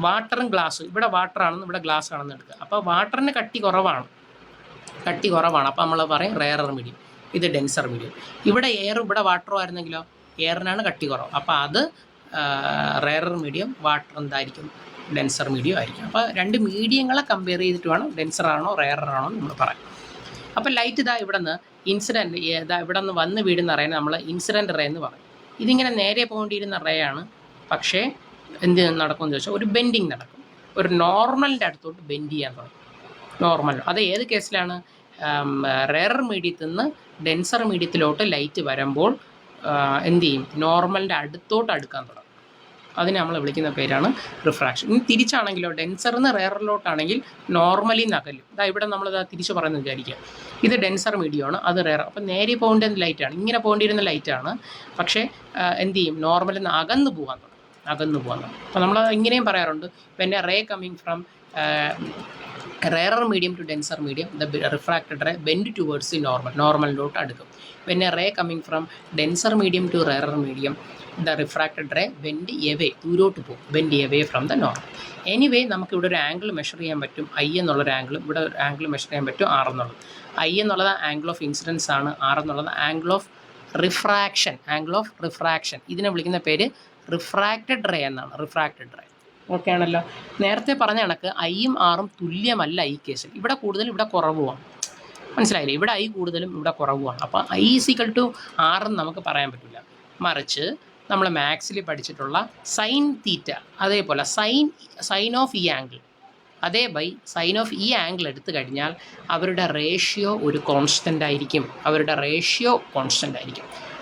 വാട്ടറും ഗ്ലാസ്, ഇവിടെ വാട്ടറാണെന്ന് ഇവിടെ ഗ്ലാസ് ആണെന്ന് എടുക്കുക. അപ്പോൾ വാട്ടറിന് കട്ടി കുറവാണ്. അപ്പോൾ നമ്മൾ പറയും റെയറർ മീഡിയം, ഇത് ഡെൻസർ മീഡിയം. ഇവിടെ എയറും ഇവിടെ വാട്ടറും ആയിരുന്നെങ്കിലോ എയറിനാണ് കട്ടി കുറവ്. അപ്പോൾ അത് റെയറർ മീഡിയം, വാട്ടർ എന്തായിരിക്കും? ഡെൻസർ മീഡിയം ആയിരിക്കും. അപ്പോൾ രണ്ട് മീഡിയങ്ങളെ കമ്പയർ ചെയ്തിട്ട് വേണം ഡെൻസർ ആണോ റെയറർ ആണോ എന്ന് നമ്മൾ പറയാം. അപ്പോൾ ലൈറ്റ് ഇവിടെ നിന്ന് ഇൻസിഡൻറ്റ് ഇവിടെ നിന്ന് വന്ന് വീടുന്ന റേനെ നമ്മൾ ഇൻസിഡൻറ്റ് റേ എന്ന് പറയും. ഇതിങ്ങനെ നേരെ പോകേണ്ടിയിരുന്ന റേ ആണ്, പക്ഷേ എന്ത് നടക്കുമെന്ന് ചോദിച്ചാൽ ഒരു ബെൻഡിങ് നടക്കും. ഒരു നോർമലിൻ്റെ അടുത്തോട്ട് ബെൻഡ് ചെയ്യാൻ തുടങ്ങും. നോർമൽ അത് ഏത് കേസിലാണ്? റെയർ മീഡിയത്തിൽ നിന്ന് ഡെൻസർ മീഡിയത്തിലോട്ട് ലൈറ്റ് വരുമ്പോൾ എന്ത് ചെയ്യും? നോർമലിൻ്റെ അടുത്തോട്ട് അടുക്കാൻ തുടങ്ങും. അതിനെ നമ്മൾ വിളിക്കുന്ന പേരാണ് റിഫ്രാക്ഷൻ. ഇനി തിരിച്ചാണെങ്കിലോ, ഡെൻസറിൽ നിന്ന് റെയറിലോട്ടാണെങ്കിൽ നോർമലി നകലും. ഇവിടെ നമ്മളിത് തിരിച്ച് പറയുന്നത് വിചാരിക്കുക, ഇത് ഡെൻസർ മീഡിയമാണ്, അത് റെയർ. അപ്പം നേരെ പോകേണ്ടിരുന്ന ലൈറ്റാണ്, ഇങ്ങനെ പോകേണ്ടിരുന്ന ലൈറ്റാണ്, പക്ഷേ എന്ത് ചെയ്യും? നോർമലിൽ നിന്ന് അകന്നു പോകാൻ തുടങ്ങും. അപ്പോൾ നമ്മൾ ഇങ്ങനെയും പറയാറുണ്ട്, when a ray coming from rarer medium to denser medium, the refracted ray bend towards the നോർമലിലോട്ട് അടുക്കും. When a ray coming from denser medium to rarer medium, the refracted ray bend away, ദൂരോട്ട് പോകും, bend away from the normal. Anyway നമുക്കിവിടെ ഒരു ആംഗിൾ മെഷർ ചെയ്യാൻ പറ്റും, ഐ എന്നുള്ളൊരു ആംഗിളും, ഇവിടെ ഒരു ആംഗിൾ മെഷർ ചെയ്യാൻ പറ്റും, ആർ എന്നുള്ളത്. ഐ എന്നുള്ളത് ആംഗിൾ ഓഫ് ഇൻസിഡൻസ് ആണ്, ആർ എന്നുള്ളത് ആംഗിൾ ഓഫ് റിഫ്രാക്ഷൻ. ഇതിനെ വിളിക്കുന്ന പേര് റിഫ്രാക്റ്റഡ് റേ എന്നാണ്, റിഫ്രാക്റ്റഡ് റേ. ഓക്കെ ആണല്ലോ. നേരത്തെ പറഞ്ഞ കണക്ക് ഐയും ആറും തുല്യമല്ല ഈ കേസിൽ. ഇവിടെ കൂടുതലും ഇവിടെ കുറവുമാണ്, മനസ്സിലായില്ലേ? ഇവിടെ ഐ കൂടുതലും ഇവിടെ കുറവുമാണ്. അപ്പോൾ ഐ ഈക്വൽ ടു ആറെന്ന് നമുക്ക് പറയാൻ പറ്റില്ല. മറിച്ച് നമ്മൾ മാത്സിൽ പഠിച്ചിട്ടുള്ള സൈൻ തീറ്റ, അതേപോലെ സൈൻ ഓഫ് ഈ ആംഗിൾ, അതേ ബൈ സൈൻ ഓഫ് ഈ ആംഗിൾ എടുത്തു കഴിഞ്ഞാൽ അവരുടെ റേഷ്യോ ഒരു കോൺസ്റ്റൻ്റ് ആയിരിക്കും.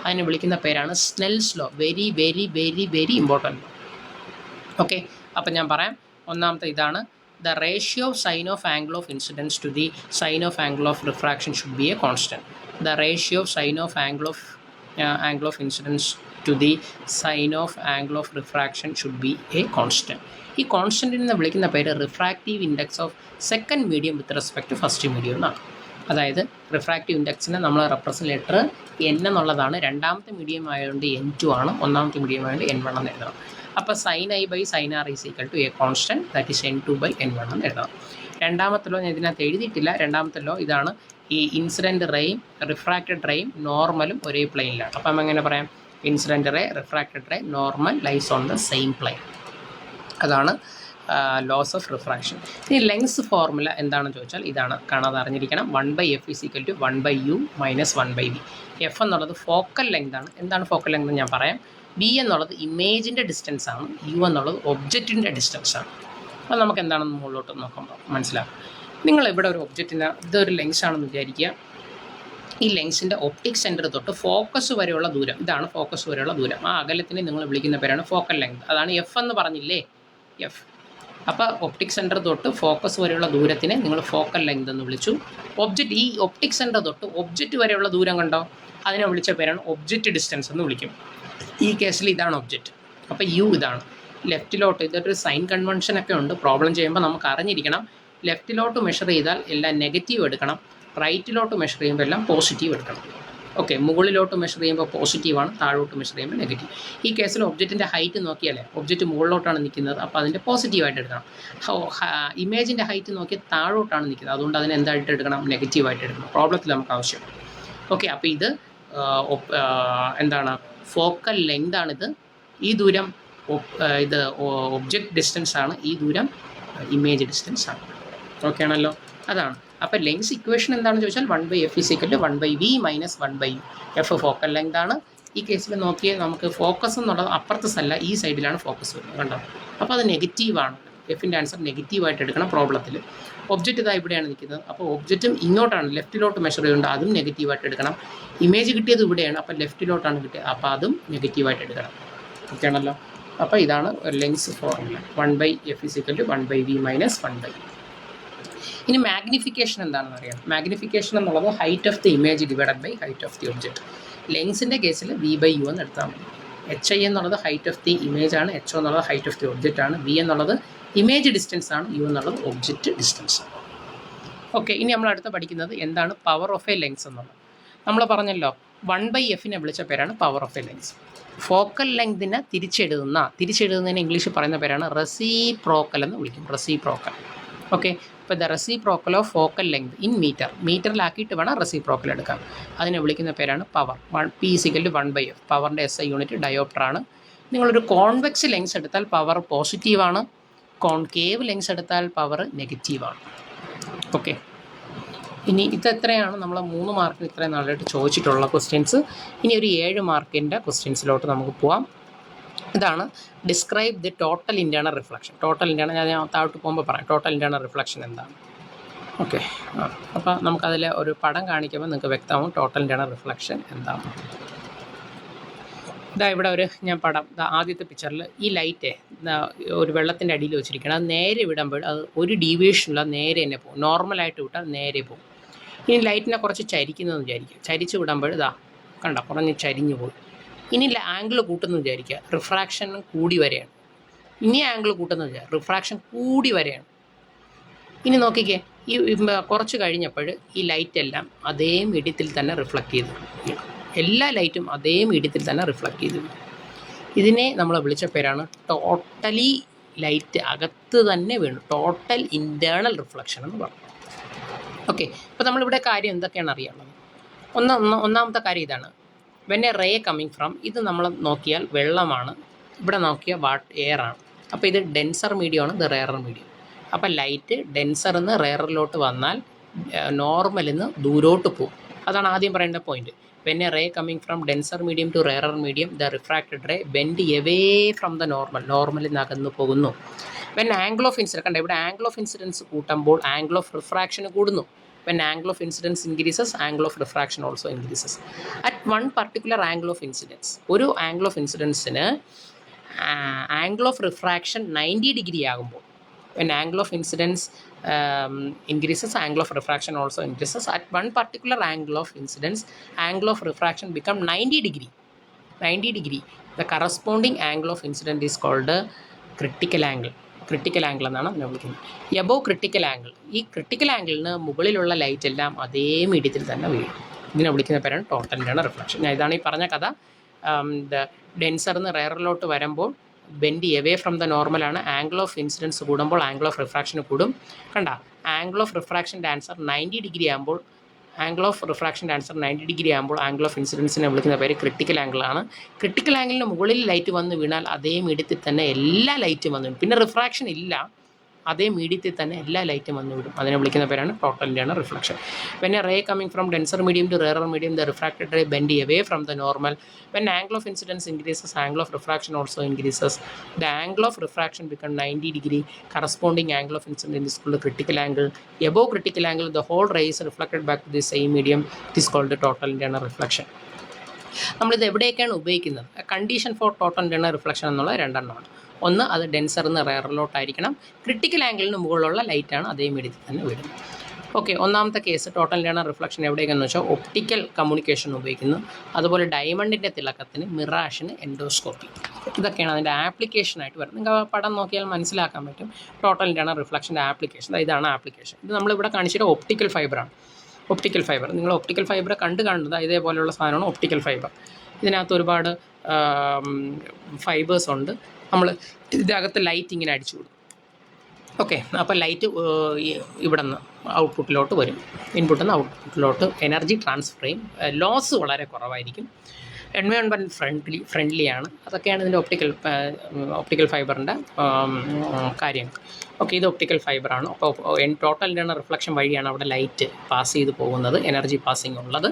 അതിനെ വിളിക്കുന്ന പേരാണ് Snell's law. Very very very very important. Okay, അപ്പം ഞാൻ പറയാം. ഒന്നാമത്തെ ഇതാണ്, the ratio of sine of angle of incidence to the sine of angle of refraction should be a constant. The ratio of sine of angle of incidence to the sine of angle of refraction should be a constant. ഈ കോൺസ്റ്റൻറ്റിൽ നിന്ന് വിളിക്കുന്ന പേര് refractive index of second medium with respect to first medium എന്നാണ്. അതായത് റിഫ്രാക്റ്റീവ് ഇൻഡെക്സിനെ നമ്മൾ റെപ്രസെൻ്റ് ലെറ്റർ എൻ എന്നുള്ളതാണ്. രണ്ടാമത്തെ മീഡിയം ആയതുകൊണ്ട് N2 ആണ്, ഒന്നാമത്തെ മീഡിയം ആയതുകൊണ്ട് N1 എന്ന് എഴുതണം. അപ്പോൾ sine I by sine R is equal to a constant, that is N2 by N1 എന്ന് എഴുതണം. രണ്ടാമത്തെ ലോ ഞാൻ ഇതിനകത്ത് എഴുതിയിട്ടില്ല. രണ്ടാമത്തെ ലോ ഇതാണ്, ഈ ഇൻസിഡൻറ്റ് റേയും റിഫ്രാക്റ്റഡ് റേയും നോർമലും ഒരേ പ്ലെയിനിലാണ്. അപ്പം എങ്ങനെ പറയാം? Incident ray, refracted ray, normal lies on the same plane. അതാണ് ലോസ് ഓഫ് റിഫ്രാക്ഷൻ. ഇനി ലെങ്സ് ഫോർമുല എന്താണെന്ന് ചോദിച്ചാൽ ഇതാണ്, കാണാതെ അറിഞ്ഞിരിക്കണം. 1/f is equal to 1/u minus 1/v. F എന്നുള്ളത് ഫോക്കൽ ലെങ്ത് ആണ്. എന്താണ് ഫോക്കൽ ലെങ്ത് ഞാൻ പറയാം. ബി എന്നുള്ളത് ഇമേജിൻ്റെ ഡിസ്റ്റൻസ് ആണ്, യു എന്നുള്ളത് ഒബ്ജക്റ്റിൻ്റെ ഡിസ്റ്റൻസ് ആണ്. അത് നമുക്ക് എന്താണെന്ന് മുകളിലോട്ട് നോക്കുമ്പോൾ മനസ്സിലാക്കാം. നിങ്ങൾ ഇവിടെ ഒരു ഒബ്ജക്റ്റിന് ഇതൊരു ലെൻസ് ആണെന്ന് വിചാരിക്കുക. ഈ ലെൻസിൻ്റെ ഒപ്റ്റിക് സെൻറ്റർ തൊട്ട് ഫോക്കസ് വരെയുള്ള ദൂരം, ഇതാണ് ഫോക്കസ് വരെയുള്ള ദൂരം. ആ അകലത്തിന് നിങ്ങൾ വിളിക്കുന്ന പേരാണ് ഫോക്കൽ ലെങ്ത്. അതാണ് എഫ് എന്ന് പറഞ്ഞില്ലേ, എഫ്. അപ്പോൾ ഒപ്റ്റിക് സെൻറ്റർ തൊട്ട് ഫോക്കസ് വരെയുള്ള ദൂരത്തിനെ നിങ്ങൾ ഫോക്കൽ ലെങ്ത് എന്ന് വിളിച്ചു. ഒബ്ജക്റ്റ്, ഈ ഒപ്റ്റിക് സെൻറ്റർ തൊട്ട് ഒബ്ജക്റ്റ് വരെയുള്ള ദൂരം കണ്ടോ, അതിനെ വിളിച്ച പേരാണ് ഒബ്ജക്റ്റ് ഡിസ്റ്റൻസ് എന്ന് വിളിക്കും. ഈ കേസിൽ ഇതാണ് ഒബ്ജക്റ്റ്. അപ്പോൾ യു ഇതാണ്. ലെഫ്റ്റിലോട്ട് ഇതൊരു സൈൻ കൺവെൻഷനൊക്കെ ഉണ്ട്, പ്രോബ്ലം ചെയ്യുമ്പോൾ നമുക്ക് അറിഞ്ഞിരിക്കണം. ലെഫ്റ്റിലോട്ട് മെഷർ ചെയ്താൽ എല്ലാം നെഗറ്റീവ് എടുക്കണം, റൈറ്റിലോട്ട് മെഷർ ചെയ്യുമ്പോൾ എല്ലാം പോസിറ്റീവ് എടുക്കണം. ഓക്കെ, മുകളിലോട്ട് മെഷർ ചെയ്യുമ്പോൾ പോസിറ്റീവാണ്, താഴോട്ട് മെഷർ ചെയ്യുമ്പോൾ നെഗറ്റീവ്. ഈ കേസിൽ ഒബ്ജക്റ്റിൻ്റെ ഹൈറ്റ് നോക്കിയാലേ ഒബ്ജക്റ്റ് മുകളിലോട്ടാണ് നിൽക്കുന്നത്, അപ്പോൾ അതിൻ്റെ പോസിറ്റീവായിട്ട് എടുക്കണം. ഇമേജിൻ്റെ ഹൈറ്റ് നോക്കിയാൽ താഴോട്ടാണ് നിൽക്കുന്നത്, അതുകൊണ്ട് അതിന് എന്തായിട്ട് എടുക്കണം, നെഗറ്റീവായിട്ട് എടുക്കണം. പ്രോബ്ലത്തിൽ നമുക്ക് ആവശ്യം. ഓക്കെ, അപ്പോൾ ഇത് എന്താണ്, ഫോക്കൽ ലെങ്ത് ആണിത്. ഈ ദൂരം ഇത് ഒബ്ജക്റ്റ് ഡിസ്റ്റൻസ് ആണ്, ഈ ദൂരം ഇമേജ് ഡിസ്റ്റൻസ് ആണ്. ഓക്കെ ആണല്ലോ, അതാണ്. അപ്പോൾ ലെങ്സ് ഇക്വേഷൻ എന്താണെന്ന് ചോദിച്ചാൽ 1/f = 1/v - 1/u. F focal length ആണ്. ഈ കേസിൽ നോക്കിയാൽ നമുക്ക് ഫോക്കസ് എന്നുള്ളത് അപ്പുറത്തെ സ്ഥലം, ഈ സൈഡിലാണ് ഫോക്കസ് വരുന്നത്, കണ്ടോ. അപ്പോൾ അത് നെഗറ്റീവാണ്. എഫിൻ്റെ ആൻസർ നെഗറ്റീവായിട്ട് എടുക്കണം പ്രോബ്ലത്തിൽ. ഒബ്ജക്റ്റ് ഇതാ ഇവിടെയാണ് നിൽക്കുന്നത്, അപ്പോൾ ഒബ്ജക്റ്റും ഇങ്ങോട്ടാണ്, ലെഫ്റ്റിലോട്ട് മെഷർ ചെയ്യുന്നുണ്ട്, അതും നെഗറ്റീവായിട്ട് എടുക്കണം. ഇമേജ് കിട്ടിയത് ഇവിടെയാണ്, അപ്പോൾ ലെഫ്റ്റിലോട്ടാണ് കിട്ടിയത്, അപ്പോൾ അതും നെഗറ്റീവായിട്ട് എടുക്കണം. ഓക്കെ ആണല്ലോ. അപ്പോൾ ഇതാണ് lengths formula. 1/f = 1/v - 1/u. ഇനി മാഗ്നിഫിക്കേഷൻ എന്താണെന്ന് അറിയാം. മാഗ്നിഫിക്കേഷൻ എന്നുള്ളത് height of the image divided by height of the object. ലെങ്സിൻ്റെ കേസിൽ v/u എന്ന് എടുത്താൽ മതി. HI എന്നുള്ളത് ഹൈറ്റ് ഓഫ് ദി ഇമേജ് ആണ്, HO എന്നുള്ളത് ഹൈറ്റ് ഓഫ് ദി ഒബ്ജക്റ്റ് ആണ്, v എന്നുള്ളത് ഇമേജ് ഡിസ്റ്റൻസ് ആണ്, u എന്നുള്ളത് ഒബ്ജക്റ്റ് ഡിസ്റ്റൻസ് ആണ്. ഓക്കെ, ഇനി നമ്മൾ അടുത്ത് പഠിക്കുന്നത് എന്താണ് പവർ ഓഫ് എ ലെങ്സ് എന്നുള്ളത്. നമ്മൾ പറഞ്ഞല്ലോ 1/f വിളിച്ച പേരാണ് power of a lens. Focal ലെങ്തിനെ തിരിച്ചെഴുതുന്നതിന് ഇംഗ്ലീഷിൽ പറയുന്ന പേരാണ് റെസിപ്രോക്കൽ എന്ന് വിളിക്കും, റെസിപ്രോക്കൽ. ഓക്കെ, ഇപ്പോൾ the reciprocal of focal length in മീറ്ററിലാക്കിയിട്ട് വേണം റെസിപ്രോക്കൽ എടുക്കാം. അതിനെ വിളിക്കുന്ന പേരാണ് പവർ. P = 1/f. പവറിൻ്റെ SI യൂണിറ്റ് ഡയോപ്റ്ററാണ്. നിങ്ങളൊരു കോൺവെക്സ് ലെങ്സ് എടുത്താൽ പവർ പോസിറ്റീവാണ്, കോൺകേവ് ലെങ്സ് എടുത്താൽ പവർ നെഗറ്റീവാണ്. ഓക്കെ, ഇനി ഇതെത്രയാണ് നമ്മൾ 3 മാർക്കിന് ഇത്രയും നാളായിട്ട് ചോദിച്ചിട്ടുള്ള ക്വസ്റ്റ്യൻസ്. ഇനി ഒരു 7 മാർക്കിൻ്റെ ക്വസ്റ്റ്യൻസിലോട്ട് നമുക്ക് പോവാം. ഇതാണ് describe the total internal reflection. Total internal ഞാൻ താഴോട്ട് പോകുമ്പോൾ പറയാം ടോട്ടൽ ഇൻറ്റേർണൽ റിഫ്ലക്ഷൻ എന്താണ്. ഓക്കെ, അപ്പോൾ നമുക്കതിൽ ഒരു പടം കാണിക്കുമ്പോൾ നിങ്ങൾക്ക് വ്യക്തമാവും ടോട്ടൽ ഇൻറ്റേർണൽ റിഫ്ലക്ഷൻ എന്താണ്. ഇതാ ഇവിടെ ഞാൻ പടം, ആദ്യത്തെ പിക്ചറിൽ ഈ ലൈറ്റ് ഒരു വെള്ളത്തിൻ്റെ അടിയിൽ വെച്ചിരിക്കണം. അത് നേരെ വിടുമ്പോൾ അത് ഒരു ഡീവിയേഷനില്ല, നേരെ തന്നെ പോകും. നോർമലായിട്ട് വിട്ടാൽ നേരെ പോകും. ഇനി ലൈറ്റിനെ കുറച്ച് ചരിക്കുന്നതെന്ന് വിചാരിക്കുക. ചരിച്ച് വിടുമ്പോൾ ഇതാ കണ്ട കുറഞ്ഞ് ചരിഞ്ഞു പോയി. ഇനി ആംഗിൾ കൂട്ടുന്നു വിചാരിക്കുക, റിഫ്രാക്ഷൻ കൂടി വരെയാണ്. ഇനി ആംഗിൾ കൂട്ടുന്നു വിചാരിക്കുക, റിഫ്രാക്ഷൻ കൂടി വരെയാണ്. ഇനി നോക്കിക്കേ, ഈ കുറച്ച് കഴിഞ്ഞപ്പോൾ ഈ ലൈറ്റെല്ലാം അതേ മീഡിയത്തിൽ തന്നെ റിഫ്ലക്റ്റ് ചെയ്തു വീണു. എല്ലാ ലൈറ്റും അതേ മീഡിയത്തിൽ തന്നെ റിഫ്ലക്റ്റ് ചെയ്തു വീണു. ഇതിനെ നമ്മൾ വിളിച്ച പേരാണ് ടോട്ടലി ലൈറ്റ് അകത്ത് തന്നെ വീണു, ടോട്ടൽ ഇൻറ്റേർണൽ റിഫ്ലക്ഷൻ എന്ന് പറഞ്ഞു. ഓക്കെ, അപ്പോൾ നമ്മളിവിടെ കാര്യം എന്തൊക്കെയാണ് അറിയാനുള്ളത്. ഒന്നാമത്തെ കാര്യം ഇതാണ്, when a ray coming from, ഇത് നമ്മൾ നോക്കിയാൽ വെള്ളമാണ്, ഇവിടെ നോക്കിയാൽ എയർ ആണ്. അപ്പോൾ ഇത് ഡെൻസർ മീഡിയമാണ്, ഇത് റെയറർ മീഡിയം. അപ്പോൾ ലൈറ്റ് ഡെൻസറിൽ നിന്ന് റെയറിലോട്ട് വന്നാൽ നോർമലിൽ നിന്ന് ദൂരോട്ട് പോകും. അതാണ് ആദ്യം പറയേണ്ട point. When a ray coming from denser medium to rarer medium, the refracted ray bend away from the നോർമലിൽ നിന്ന് അകന്നു പോകുന്നു. വെൻ ആംഗിൾ ഓഫ് ഇൻസിഡൻസ്, കണ്ട ഇവിടെ ആംഗിൾ ഓഫ് ഇൻസിഡൻസ് കൂട്ടുമ്പോൾ ആംഗിൾ ഓഫ് റിഫ്രാക്ഷൻ കൂടുന്നു. When angle of incidence increases, angle of refraction also increases. At one particular angle of incidence, ഒരു angle of incidence-ന് angle of refraction 90 degree ആകുമ്പോൾ, when angle of incidence increases, angle of refraction also increases. At one particular angle of incidence, angle of refraction become 90 degree. 90 degree. The corresponding angle of incidence is called critical angle. Critical angle എന്നാണ് അതിനെ വിളിക്കുന്നത്. എബോവ് ക്രിട്ടിക്കൽ ആംഗിൾ, ഈ ക്രിട്ടിക്കൽ ആംഗിളിന് മുകളിലുള്ള ലൈറ്റ് എല്ലാം അതേ മീഡിയത്തിൽ തന്നെ വീഴും. ഇതിനെ വിളിക്കുന്ന പേരാണ് ടോട്ടൽ ഇൻറ്റേർണൽ റിഫ്ലക്ഷൻ. ഞാൻ ഇതാണ് ഈ പറഞ്ഞ കഥ. ഡെൻസറിൽ നിന്ന് റെയറിലോട്ട് വരുമ്പോൾ ബെൻഡ് എവേ ഫ്രം ദ നോർമലാണ്. ആംഗിൾ ഓഫ് ഇൻസിഡൻസ് കൂടുമ്പോൾ ആംഗിൾ ഓഫ് റിഫ്രാക്ഷൻ കൂടും. കണ്ട, ആംഗിൾ ഓഫ് റിഫ്രാക്ഷൻ്റെ ആൻസർ 90 ഡിഗ്രി ആകുമ്പോൾ, ആംഗിൾ ഓഫ് റിഫ്രാക്ഷൻ്റെ ആൻസർ 90 ഡിഗ്രി ആകുമ്പോൾ ആംഗിൾ ഓഫ് ഇൻസിഡൻസിനെ വിളിക്കുന്ന പേര് ക്രിട്ടിക്കൽ ആംഗിളാണ്. ക്രിട്ടിക്കൽ ആംഗിളിന് മുകളിൽ ലൈറ്റ് വന്ന് വീണാൽ അതേ മീഡിയത്തിൽ തന്നെ എല്ലാ ലൈറ്റും വന്നു. പിന്നെ റിഫ്രാക്ഷൻ ഇല്ല, അതേ മീഡിയത്തിൽ തന്നെ എല്ലാ ലൈറ്റും വന്നു വിടും. അതിനെ വിളിക്കുന്ന പേരാണ് total internal reflection. When a ray coming from denser medium to rarer medium, the refracted ray bend away from the normal. When angle of incidence increases, angle of refraction also increases. The angle of refraction becomes 90 degree. Corresponding angle of incidence is called the critical angle. Above critical angle, the whole ray is reflected back to the same medium. It is called the total internal reflection. നമ്മളിത് എവിടെയൊക്കെയാണ് ഉപയോഗിക്കുന്നത്? Condition for total internal reflection എന്നുള്ള രണ്ടെണ്ണമാണ്. ഒന്ന്, അത് ഡെൻസറിൽ നിന്ന് റെയറിലോട്ടായിരിക്കണം. ക്രിട്ടിക്കൽ ആംഗിളിന് മുകളിലുള്ള ലൈറ്റാണ് അതേ മീഡിയത്തിൽ തന്നെ വരുന്നത്. ഓക്കെ, ഒന്നാമത്തെ കേസ് ടോട്ടൽ ഇൻറ്റേർണൽ റിഫ്ലക്ഷൻ എവിടെയൊക്കെയെന്ന് വെച്ചാൽ ഒപ്റ്റിക്കൽ കമ്മ്യൂണിക്കേഷൻ ഉപയോഗിക്കുന്നു. അതുപോലെ ഡയമണ്ടിൻ്റെ തിളക്കത്തിന്, മിറാഷിന്, എൻഡോസ്കോപ്പി. ഇതൊക്കെയാണ് അതിൻ്റെ ആപ്ലിക്കേഷനായിട്ട് വരുന്നത്. നിങ്ങൾക്ക് പടം നോക്കിയാൽ മനസ്സിലാക്കാൻ പറ്റും ടോട്ടൽ ഇൻറ്റേർണൽ റിഫ്ലക്ഷൻ്റെ ആപ്ലിക്കേഷൻ. ഇതാണ് ആപ്ലിക്കേഷൻ. ഇത് നമ്മളിവിടെ കാണിച്ചിട്ട് ഒപ്റ്റിക്കൽ ഫൈബറാണ്. ഒപ്റ്റിക്കൽ ഫൈബർ, നിങ്ങൾ ഒപ്റ്റിക്കൽ ഫൈബർ കാണുന്നത് ഇതേപോലെയുള്ള സാധനമാണ് ഒപ്റ്റിക്കൽ ഫൈബർ. ഇതിനകത്ത് ഒരുപാട് ഫൈബേഴ്സ് ഉണ്ട്. നമ്മൾ ഇതിനകത്ത് ലൈറ്റ് ഇങ്ങനെ അടിച്ചു കൊടുക്കും. ഓക്കെ, അപ്പോൾ ലൈറ്റ് ഇവിടെ നിന്ന് ഔട്ട്പുട്ടിലോട്ട് വരും. ഇൻപുട്ടിൽ നിന്ന് ഔട്ട്പുട്ടിലോട്ട് എനർജി ട്രാൻസ്ഫർ ചെയ്യും. ലോസ് വളരെ കുറവായിരിക്കും. എൻവയോൺമെൻറ്റ് ഫ്രണ്ട്ലിയാണ്. അതൊക്കെയാണ് ഇതിൻ്റെ ഒപ്റ്റിക്കൽ ഫൈബറിൻ്റെ കാര്യങ്ങൾ. ഓക്കെ, ഇത് ഒപ്റ്റിക്കൽ ഫൈബറാണ്. അപ്പോൾ ടോട്ടൽ ഇൻറ്റേർണൽ റിഫ്ലക്ഷൻ വഴിയാണ് അവിടെ ലൈറ്റ് പാസ് ചെയ്ത് പോകുന്നത്, എനർജി പാസിംഗ് ഉള്ളത്.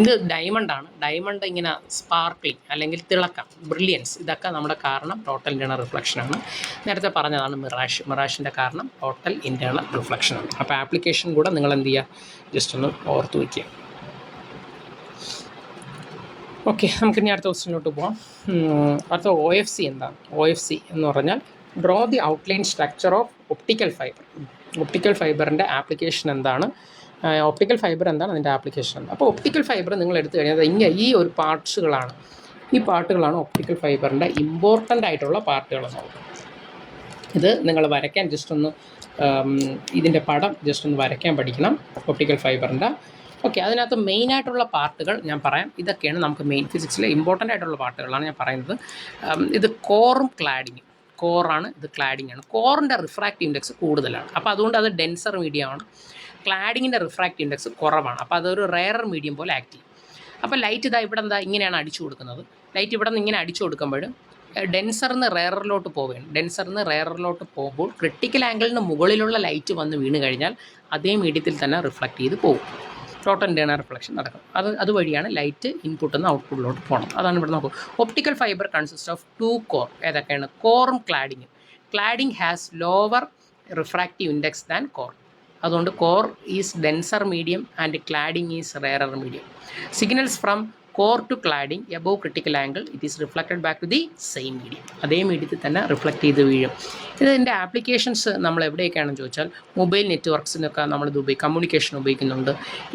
ഇത് ഡയമണ്ടാണ്. ഡയമണ്ട് ഇങ്ങനെ സ്പാർക്ലിങ് അല്ലെങ്കിൽ തിളക്കം, ബ്രില്യൻസ്, ഇതൊക്കെ നമ്മുടെ കാരണം ടോട്ടൽ ഇൻറ്റേർണൽ റിഫ്ലക്ഷനാണ്. നേരത്തെ പറഞ്ഞതാണ് മിറാഷിൻ്റെ കാരണം ടോട്ടൽ ഇൻറ്റേർണൽ റിഫ്ലക്ഷനാണ്. അപ്പോൾ ആപ്ലിക്കേഷൻ കൂടെ നിങ്ങൾ എന്ത് ചെയ്യുക, ജസ്റ്റ് ഒന്ന് ഓർത്ത് വയ്ക്കുക. ഓക്കെ, നമുക്ക് ഇനി അടുത്ത ക്വസ്റ്റ്യനിലോട്ട് പോകാം. അടുത്ത OFC എന്താണ്? OFC എന്ന് പറഞ്ഞാൽ draw the outline structure of optical fibre. Optical ഫൈബറിൻ്റെ ആപ്ലിക്കേഷൻ എന്താണ്? ഒപ്റ്റിക്കൽ ഫൈബർ എന്താണ്, അതിൻ്റെ ആപ്ലിക്കേഷൻ എന്താണ്? അപ്പോൾ ഒപ്റ്റിക്കൽ ഫൈബർ നിങ്ങൾ എടുത്തു കഴിഞ്ഞാൽ ഈ ഒരു പാർട്സുകളാണ്. ഈ പാർട്ടുകളാണ് ഒപ്റ്റിക്കൽ ഫൈബറിൻ്റെ ഇമ്പോർട്ടൻ്റ് ആയിട്ടുള്ള പാർട്ടുകളെന്ന്. ഇത് നിങ്ങൾ വരയ്ക്കാൻ ജസ്റ്റ് ഒന്ന് ഇതിൻ്റെ പടം ജസ്റ്റ് ഒന്ന് വരയ്ക്കാൻ പഠിക്കണം ഒപ്റ്റിക്കൽ ഫൈബറിൻ്റെ. ഓക്കെ, അതിനകത്ത് മെയിനായിട്ടുള്ള പാർട്ടുകൾ ഞാൻ പറയാം. ഇതൊക്കെയാണ് നമുക്ക് മെയിൻ ഫിസിക്സിലെ ഇമ്പോർട്ടൻ്റ് ആയിട്ടുള്ള പാർട്ടുകളാണ് ഞാൻ പറയുന്നത്. ഇത് കോറും ക്ലാഡിങ്ങും. കോറാണ്, ഇത് ക്ലാഡിങ്ങാണ്. കോറിൻ്റെ റിഫ്രാക്റ്റീവ് ഇൻഡെക്സ് കൂടുതലാണ്, അപ്പോൾ അതുകൊണ്ട് അത് ഡെൻസർ മീഡിയമാണ്. ക്ലാഡിങ്ങിൻ്റെ റിഫ്രാക്റ്റീവ് ഇൻഡെക്സ് കുറവാണ്, അപ്പോൾ അതൊരു റെയറർ മീഡിയം പോലെ ആക്ട് ചെയ്യും. അപ്പോൾ ലൈറ്റ് ഇങ്ങനെയാണ് അടിച്ചു കൊടുക്കുന്നത്. ലൈറ്റ് ഇവിടെ നിന്ന് ഇങ്ങനെ അടിച്ചു കൊടുക്കുമ്പോൾ ഡെൻസറിന്ന് റെയറിലോട്ട് പോവുകയാണ്. ഡെൻസറിന്ന് റെയറിലോട്ട് പോകുമ്പോൾ ക്രിട്ടിക്കൽ ആംഗിളിന് മുകളിലുള്ള ലൈറ്റ് വന്ന് വീണ് കഴിഞ്ഞാൽ അതേ മീഡിയത്തിൽ തന്നെ റിഫ്ലക്റ്റ് ചെയ്ത് പോകും. ടോട്ടൽ ഇൻറ്റേർണൽ റിഫ്ലക്ഷൻ നടക്കും. അതുവഴിയാണ് ലൈറ്റ് ഇൻപുട്ടിൽ നിന്ന് ഔട്ട്പുട്ടിലോട്ട് പോകണം. അതാണ് ഇവിടെ നോക്കുക. Optical fibre consist of 2 core. ഏതൊക്കെയാണ്? കോറും ക്ലാഡിങ്ങും. Cladding has lower refractive index than core. അതുകൊണ്ട് core is denser medium and cladding is rarer medium. Signals from core to cladding above critical angle it is reflected back to the same medium. അതേ മീഡിയത്തിൽ തന്നെ റിഫ്ലക്റ്റ് ചെയ്ത് വീഴും. ഇതിൻ്റെ ആപ്ലിക്കേഷൻസ് നമ്മൾ എവിടെയൊക്കെയാണെന്ന് ചോദിച്ചാൽ മൊബൈൽ നെറ്റ്വർക്ക്സിനൊക്കെ നമ്മളിത് കമ്മ്യൂണിക്കേഷൻ ഉപയോഗിക്കുന്നുണ്ട്.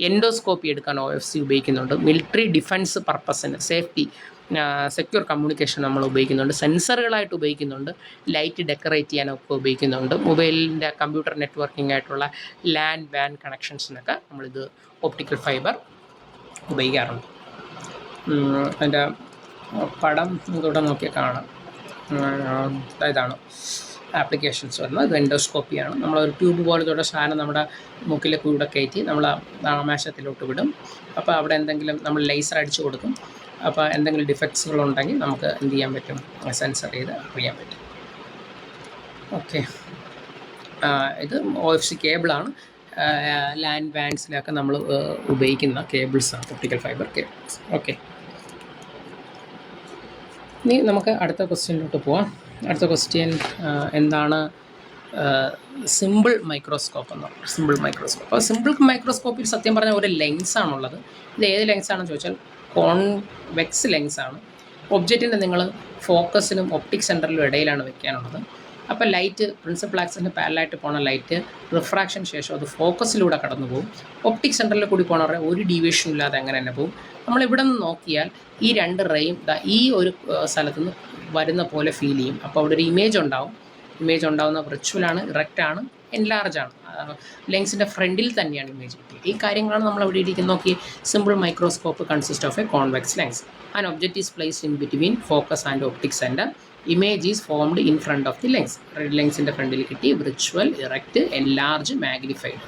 എൻഡോസ്കോപ്പി എടുക്കാൻ OFC ഉപയോഗിക്കുന്നുണ്ട്. മിലിറ്ററി ഡിഫൻസ് പർപ്പസിന് സേഫ്റ്റി സെക്യൂർ കമ്മ്യൂണിക്കേഷൻ നമ്മൾ ഉപയോഗിക്കുന്നുണ്ട്. സെൻസറുകളായിട്ട് ഉപയോഗിക്കുന്നുണ്ട്. ലൈറ്റ് ഡെക്കറേറ്റ് ചെയ്യാനൊക്കെ ഉപയോഗിക്കുന്നുണ്ട്. മൊബൈലിൻ്റെ കമ്പ്യൂട്ടർ നെറ്റ്വർക്കിംഗ് ആയിട്ടുള്ള LAN WAN കണക്ഷൻസിനൊക്കെ നമ്മളിത് ഒപ്റ്റിക്കൽ ഫൈബർ ഉപയോഗിക്കാറുണ്ട്. അതിൻ്റെ പടം ഇവിടെ നോക്കിയാൽ കാണാം. ഇതാണ് ആപ്ലിക്കേഷൻസ് വരുന്നത്. ഇത് എൻഡോസ്കോപ്പിയാണ്. നമ്മളൊരു ട്യൂബ് പോലത്തെ സാധനം നമ്മുടെ മൂക്കിലെ കൂടെ കയറ്റി നമ്മൾ ആമാശയത്തിലോട്ട് വിടും. അപ്പോൾ അവിടെ എന്തെങ്കിലും നമ്മൾ ലേസർ അടിച്ചു കൊടുക്കും. അപ്പോൾ എന്തെങ്കിലും ഡിഫക്ട്സുകളുണ്ടെങ്കിൽ നമുക്ക് എന്ത് ചെയ്യാൻ പറ്റും, സെൻസർ ചെയ്ത് അറിയാൻ പറ്റും. ഓക്കെ, ഇത് OFC കേബിളാണ്. LAN WANസിലൊക്കെ നമ്മൾ ഉപയോഗിക്കുന്ന കേബിൾസാണ് ഒപ്റ്റിക്കൽ ഫൈബർ കേബിൾസ്. ഓക്കെ, ഇനി നമുക്ക് അടുത്ത ക്വസ്റ്റ്യനിലോട്ട് പോവാം. അടുത്ത ക്വസ്റ്റ്യൻ എന്താണ്? സിമ്പിൾ മൈക്രോസ്കോപ്പ് എന്ന് പറഞ്ഞാൽ സിമ്പിൾ മൈക്രോസ്കോപ്പ്. അപ്പോൾ സിമ്പിൾ മൈക്രോസ്കോപ്പിൽ സത്യം പറഞ്ഞാൽ ഒരു ലെൻസാണുള്ളത്. ഇത് ഏത് ലെൻസാണെന്ന് ചോദിച്ചാൽ കോൺവെക്സ് ലെൻസാണ്. ഒബ്ജക്റ്റിൻ്റെ നിങ്ങൾ ഫോക്കസിനും ഒപ്റ്റിക് സെൻറ്ററിലും ഇടയിലാണ് വെക്കാനുള്ളത്. അപ്പോൾ ലൈറ്റ് പ്രിൻസിപ്പൽ ആക്സിസിന് പാരലായിട്ട് പോകുന്ന ലൈറ്റ് റിഫ്രാക്ഷൻ ശേഷം അത് ഫോക്കസിലൂടെ കടന്നു പോകും. ഒപ്റ്റിക് സെൻറ്ററിൽ കൂടി പോകുന്നവരെ ഒരു ഡീവിയേഷനും ഇല്ലാതെ അങ്ങനെ തന്നെ പോകും. നമ്മളിവിടെ നിന്ന് നോക്കിയാൽ ഈ 2 റേയും ഈ ഒരു സ്ഥലത്ത് നിന്ന് വരുന്ന പോലെ ഫീൽ ചെയ്യും. അപ്പോൾ അവിടെ ഒരു ഇമേജ് ഉണ്ടാവും. ഇമേജ് ഉണ്ടാകുന്ന വിർച്വലാണ്, ഇറക്റ്റാണ്, എൻലാർജാണ്. ലെൻസിൻ്റെ ഫ്രണ്ടിൽ തന്നെയാണ് ഇമേജ് കിട്ടിയത്. ഈ കാര്യങ്ങളാണ് നമ്മൾ അവിടെ ഇരിക്കുന്ന. നോക്കി, simple microscope consist of a convex lens. And object is placed in between focus and optic centre. Image is formed in front of the lens. ലെൻസിൻ്റെ ഫ്രണ്ടിൽ കിട്ടി. Virtual, erect, enlarge, magnified.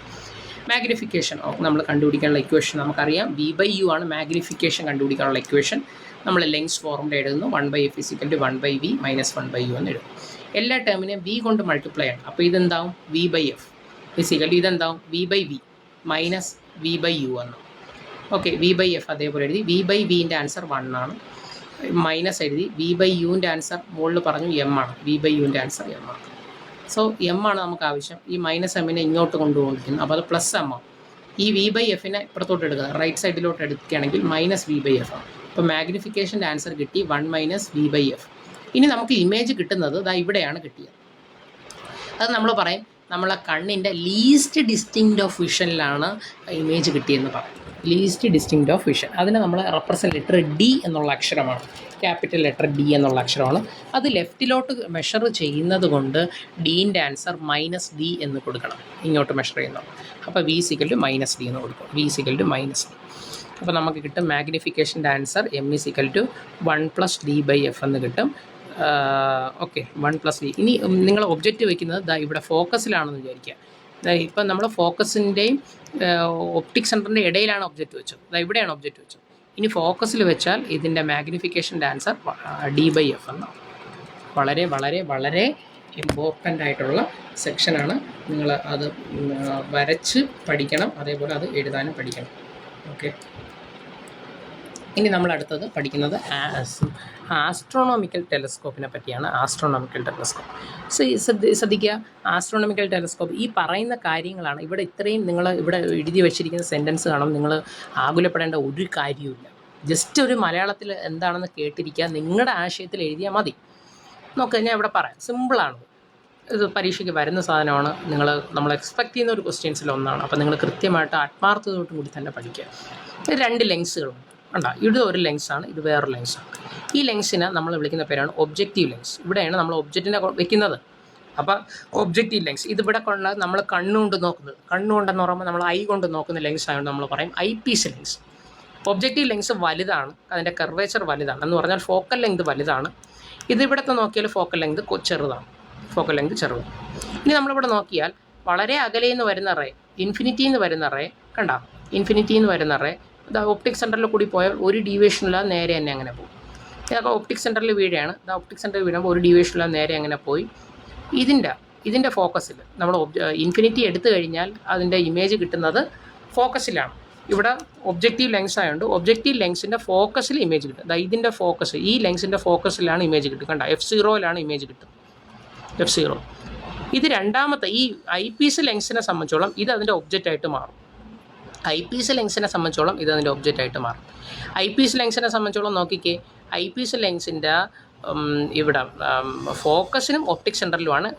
Magnification നമ്മൾ കണ്ടുപിടിക്കാനുള്ള ഇക്വേഷൻ നമുക്കറിയാം. V/U ആണ് മാഗ്നിഫിക്കേഷൻ കണ്ടുപിടിക്കാനുള്ള ഇക്വേഷൻ. നമ്മൾ ലെൻസ് ഫോർമുല എഴുതുന്നു. 1/f = 1/v - 1/u എന്ന് എഴുതും. എല്ലാ ടേമിനെയും വി കൊണ്ട് മൾട്ടിപ്ലൈ ആണ്. അപ്പോൾ ഇതെന്താവും വി ബൈ എഫ് ഫിസിക്കൽ ഇതെന്താവും V by V minus V by U ആണ്. ഓക്കെ, വി ബൈ എഫ് അതേപോലെ എഴുതി. വി ബൈ വിൻ്റെ ആൻസർ 1 ആണ്. മൈനസ് എഴുതി. വി ബൈ യുവിൻ്റെ ആൻസർ മുകളിൽ പറഞ്ഞു എം ആണ്. വി ബൈ യുവിൻ്റെ ആൻസർ എം ആണ്. സോ എം ആണ് നമുക്ക് ആവശ്യം. ഈ മൈനസ് എമ്മിനെ ഇങ്ങോട്ട് കൊണ്ടുപോയിരിക്കുന്നു. അപ്പോൾ അത് പ്ലസ് എം ആണ്. ഈ വി ബൈ എഫിനെ ഇപ്പുറത്തോട്ട് എടുക്കുക, റൈറ്റ് സൈഡിലോട്ട് എടുക്കുകയാണെങ്കിൽ മൈനസ് വി ബൈ എഫ് ആണ്. അപ്പോൾ മാഗ്നിഫിക്കേഷൻ്റെ ആൻസർ കിട്ടി 1 മൈനസ് വി ബൈ എഫ്. ഇനി നമുക്ക് ഇമേജ് കിട്ടുന്നത് ദാ ഇവിടെയാണ് കിട്ടിയത്. അത് നമ്മൾ പറയും നമ്മളെ കണ്ണിൻ്റെ ലീസ്റ്റ് ഡിസ്റ്റിങ്ക്റ്റ് ഓഫ് വിഷനിലാണ് ഇമേജ് കിട്ടിയെന്ന് പറയും. Least distinct of vision. അതിനെ നമ്മൾ റെപ്രസെൻറ്റ് ലെറ്റർ ഡി എന്നുള്ള അക്ഷരമാണ്, ക്യാപിറ്റൽ ലെറ്റർ ഡി എന്നുള്ള അക്ഷരമാണ്. അത് ലെഫ്റ്റിലോട്ട് മെഷർ ചെയ്യുന്നത് കൊണ്ട് ഡീൻ്റെ ആൻസർ മൈനസ് ഡി എന്ന് കൊടുക്കണം. ഇങ്ങോട്ട് മെഷർ ചെയ്യുന്നത്. അപ്പോൾ V equal to minus D എന്ന് കൊടുക്കും. V equal to minus D. അപ്പോൾ നമുക്ക് കിട്ടും മാഗ്നിഫിക്കേഷൻ്റെ answer M is equal to 1 plus D by F എന്ന് കിട്ടും. Okay, 1 plus D. ഇനി നിങ്ങൾ ഒബ്ജക്റ്റ് വയ്ക്കുന്നത് ദാ ഇവിടെ ഫോക്കസിലാണെന്ന് വിചാരിക്കുക. ഇപ്പം നമ്മൾ ഫോക്കസിൻ്റെയും ഒപ്റ്റിക് സെൻറ്ററിൻ്റെ ഇടയിലാണ് ഒബ്ജക്റ്റ് വെച്ചത്. ഇവിടെയാണ് ഒബ്ജക്റ്റ് വെച്ചത്. ഇനി ഫോക്കസിൽ വെച്ചാൽ ഇതിൻ്റെ മാഗ്നിഫിക്കേഷൻ്റെ ആൻസർ ഡി ബൈ എഫ് എന്നാണ്. വളരെ വളരെ വളരെ ഇമ്പോർട്ടൻ്റ് ആയിട്ടുള്ള സെക്ഷനാണ്. നിങ്ങൾ അത് വരച്ച് പഠിക്കണം, അതേപോലെ അത് എഴുതാനും പഠിക്കണം. ഓക്കെ, ഇനി നമ്മൾ അടുത്തത് പഠിക്കുന്നത് ആസ്ട്രോണോമിക്കൽ ടെലസ്കോപ്പിനെ പറ്റിയാണ്. ആസ്ട്രോണോമിക്കൽ ടെലസ്കോപ്പ് ശ്രദ്ധിക്കുക. ആസ്ട്രോണോമിക്കൽ ടെലസ്കോപ്പ് ഈ പറയുന്ന കാര്യങ്ങളാണ്. ഇവിടെ ഇത്രയും നിങ്ങൾ ഇവിടെ എഴുതി വച്ചിരിക്കുന്ന സെൻറ്റൻസ് കാണും. നിങ്ങൾ ആകുലപ്പെടേണ്ട ഒരു കാര്യമില്ല. ജസ്റ്റ് ഒരു മലയാളത്തിൽ എന്താണെന്ന് കേട്ടിരിക്കുക, നിങ്ങളുടെ ആശയത്തിൽ എഴുതിയാൽ മതി. നോക്കുക, ഞാൻ ഇവിടെ പറയാം. സിമ്പിളാണ്. ഇത് പരീക്ഷയ്ക്ക് വരുന്ന സാധനമാണ്. നമ്മൾ എക്സ്പെക്റ്റ് ചെയ്യുന്ന ഒരു ക്വസ്റ്റ്യൻസിൽ ഒന്നാണ്. അപ്പോൾ നിങ്ങൾ കൃത്യമായിട്ട് ആത്മാർത്ഥതയോടും കൂടി തന്നെ പഠിക്കുക. 2 ലെൻസുകളുണ്ട്. കണ്ടോ, ഇത് ഒരു ലെൻസാണ്, ഇത് വേറൊരു ലെൻസാണ്. ഈ ലെൻസിനെ നമ്മൾ വിളിക്കുന്ന പേരാണ് ഒബ്ജക്റ്റീവ് ലെൻസ്. ഇവിടെയാണ് നമ്മൾ ഒബ്ജക്റ്റിനെ വെക്കുന്നത്. അപ്പോൾ ഒബ്ജക്റ്റീവ് ലെൻസ് ഇതിവിടെ കൊണ്ട് നമ്മൾ കണ്ണുകൊണ്ട് നോക്കുന്നത്. കണ്ണുകൊണ്ടെന്ന് പറയുമ്പോൾ നമ്മൾ ഐ കൊണ്ട് നോക്കുന്ന ലെൻസ് ആയതുകൊണ്ട് നമ്മൾ പറയും eye piece lens. Objective lens വലുതാണ്, അതിൻ്റെ കർവേച്ചർ വലുതാണ്. എന്ന് പറഞ്ഞാൽ ഫോക്കൽ ലെങ്ത് വലുതാണ്. ഇതിവിടത്തെ നോക്കിയാൽ ഫോക്കൽ ലെങ്ത് ചെറുതാണ്. ഫോക്കൽ ലെങ്ത് ചെറുതാണ്. ഇനി നമ്മളിവിടെ നോക്കിയാൽ വളരെ അകലെ നിന്ന് വരുന്ന റേ, ഇൻഫിനിറ്റിയിൽ നിന്ന് വരുന്ന റേ കണ്ടോ, ഇൻഫിനിറ്റിയിൽ നിന്ന് വരുന്ന റേ ഒപ്റ്റിക് സെൻറ്ററിൽ കൂടി പോയാൽ ഒരു ഡീവിയേഷനില്ലാതെ നേരെ തന്നെ അങ്ങനെ പോകും. ഇതൊക്കെ ഒപ്റ്റിക് സെൻറ്ററിൽ വീഴാണ്. ഒപ്റ്റിക് സെൻറ്ററിൽ വീഴുമ്പോൾ ഒരു ഡീവിയേഷനില്ലാതെ നേരെ അങ്ങനെ പോയി ഇതിൻ്റെ ഫോക്കസിൽ നമ്മൾ ഇൻഫിനിറ്റി എടുത്തു കഴിഞ്ഞാൽ അതിൻ്റെ ഇമേജ് കിട്ടുന്നത് ഫോക്കസിലാണ്. ഇവിടെ ഒബ്ജക്റ്റീവ് ലെൻസ് ആയതുകൊണ്ട് ഒബ്ജക്റ്റീവ് ലെൻസിൻ്റെ ഫോക്കസിൽ ഇമേജ് കിട്ടും. ഇതിൻ്റെ ഫോക്കസ്, ഈ ലെൻസിൻ്റെ ഫോക്കസിലാണ് ഇമേജ് കിട്ടുക. കണ്ട, F0 ഇമേജ് കിട്ടും. F0. ഇത് രണ്ടാമത്തെ ഈ ഐ പീസ് ലെൻസിനെ സംബന്ധിച്ചോളം ഇത് അതിൻ്റെ ഒബ്ജക്റ്റായിട്ട് മാറും. ഐ പീസ് ലെൻസിനെ സംബന്ധിച്ചോളം ഇത് അതിൻ്റെ ഒബ്ജക്റ്റായിട്ട് മാറും. ഐ പീസ് ലെൻസിനെ സംബന്ധിച്ചോളം നോക്കിക്കേ, ഐ പീസ് ലെൻസിൻ്റെ ഇവിടെ ഫോക്കസിനും ഒപ്റ്റിക് സെൻറ്ററിലുമാണ്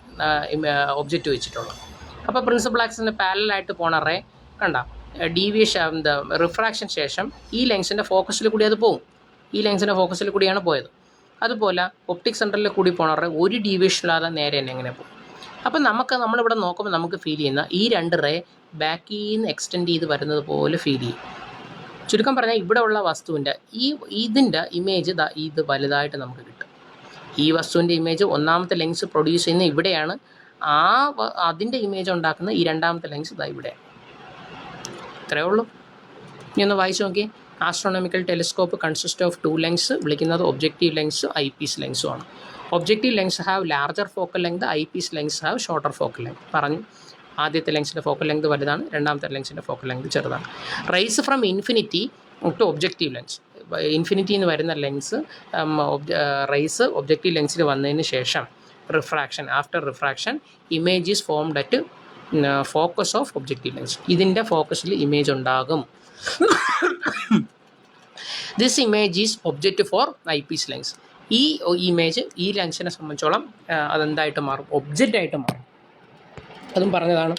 ഒബ്ജക്റ്റ് വെച്ചിട്ടുള്ളത്. അപ്പോൾ പ്രിൻസിപ്പൽ ആക്സിസിന് പാരലായിട്ട് പോണ റേ കണ്ട ഡീവിയേഷൻ റിഫ്രാക്ഷൻ ശേഷം ഈ ലെൻസിൻ്റെ ഫോക്കസിൽ കൂടി അത് പോകും. ഈ ലെൻസിൻ്റെ ഫോക്കസിൽ കൂടിയാണ് പോയത്. അതുപോലെ ഒപ്റ്റിക് സെൻറ്ററിൽ കൂടി പോണ റേ ഒരു ഡീവിയേഷനില്ലാതെ നേരെ തന്നെ എങ്ങനെ പോകും. അപ്പം നമ്മളിവിടെ നോക്കുമ്പോൾ നമുക്ക് ഫീൽ ചെയ്യുന്ന ഈ 2 റേ ബാക്കിൽ നിന്ന് എക്സ്റ്റെൻഡ് ചെയ്ത് വരുന്നത് പോലെ ഫീൽ ചെയ്യും. ചുരുക്കം പറഞ്ഞാൽ ഇവിടെ ഉള്ള വസ്തുവിൻ്റെ ഇതിൻ്റെ ഇമേജ് ഇത് വലുതായിട്ട് നമുക്ക് കിട്ടും. ഈ വസ്തുവിൻ്റെ ഇമേജ് ഒന്നാമത്തെ ലെൻസ് പ്രൊഡ്യൂസ് ചെയ്യുന്ന ഇവിടെയാണ്. അതിൻ്റെ ഇമേജ് ഉണ്ടാക്കുന്ന ഈ രണ്ടാമത്തെ ലെൻസ് ഇവിടെയാണ്. ഇത്രയേ ഉള്ളൂ. ഇനി ഒന്ന് വായിച്ച് നോക്കി. Astronomical telescope consist of 2 lens, വിളിക്കുന്നത് ഒബ്ജക്റ്റീവ് ലെൻസ് ഐ പീസ് ലെൻസുമാണ്. Objective lens have larger focal length, I Ps lens have shorter focal length. പറഞ്ഞു, ആദ്യത്തെ ലെൻസിൻ്റെ ഫോക്കൽ ലെങ്ത് വലുതാണ്, രണ്ടാമത്തെ ലെൻസിൻ്റെ ഫോക്കൽ ലെങ്ത് ചെറുതാണ്. Rays from infinity to objective lens. ഇൻഫിനിറ്റിയിൽ നിന്ന് വരുന്ന ലെൻസ് റൈസ് ഒബ്ജക്റ്റീവ് ലെൻസിൽ വന്നതിന് ശേഷം refraction, after refraction image is formed at focus of objective lens. ഇതിൻ്റെ ഫോക്കസിൽ ഇമേജ് ഉണ്ടാകും. This image is object for eye piece lens. ഈ ഇമേജ് ഈ ലെൻസിനെ സംബന്ധിച്ചോളം അതെന്തായിട്ട് മാറും? ഒബ്ജക്റ്റായിട്ട് മാറും. അതും പറഞ്ഞതാണ്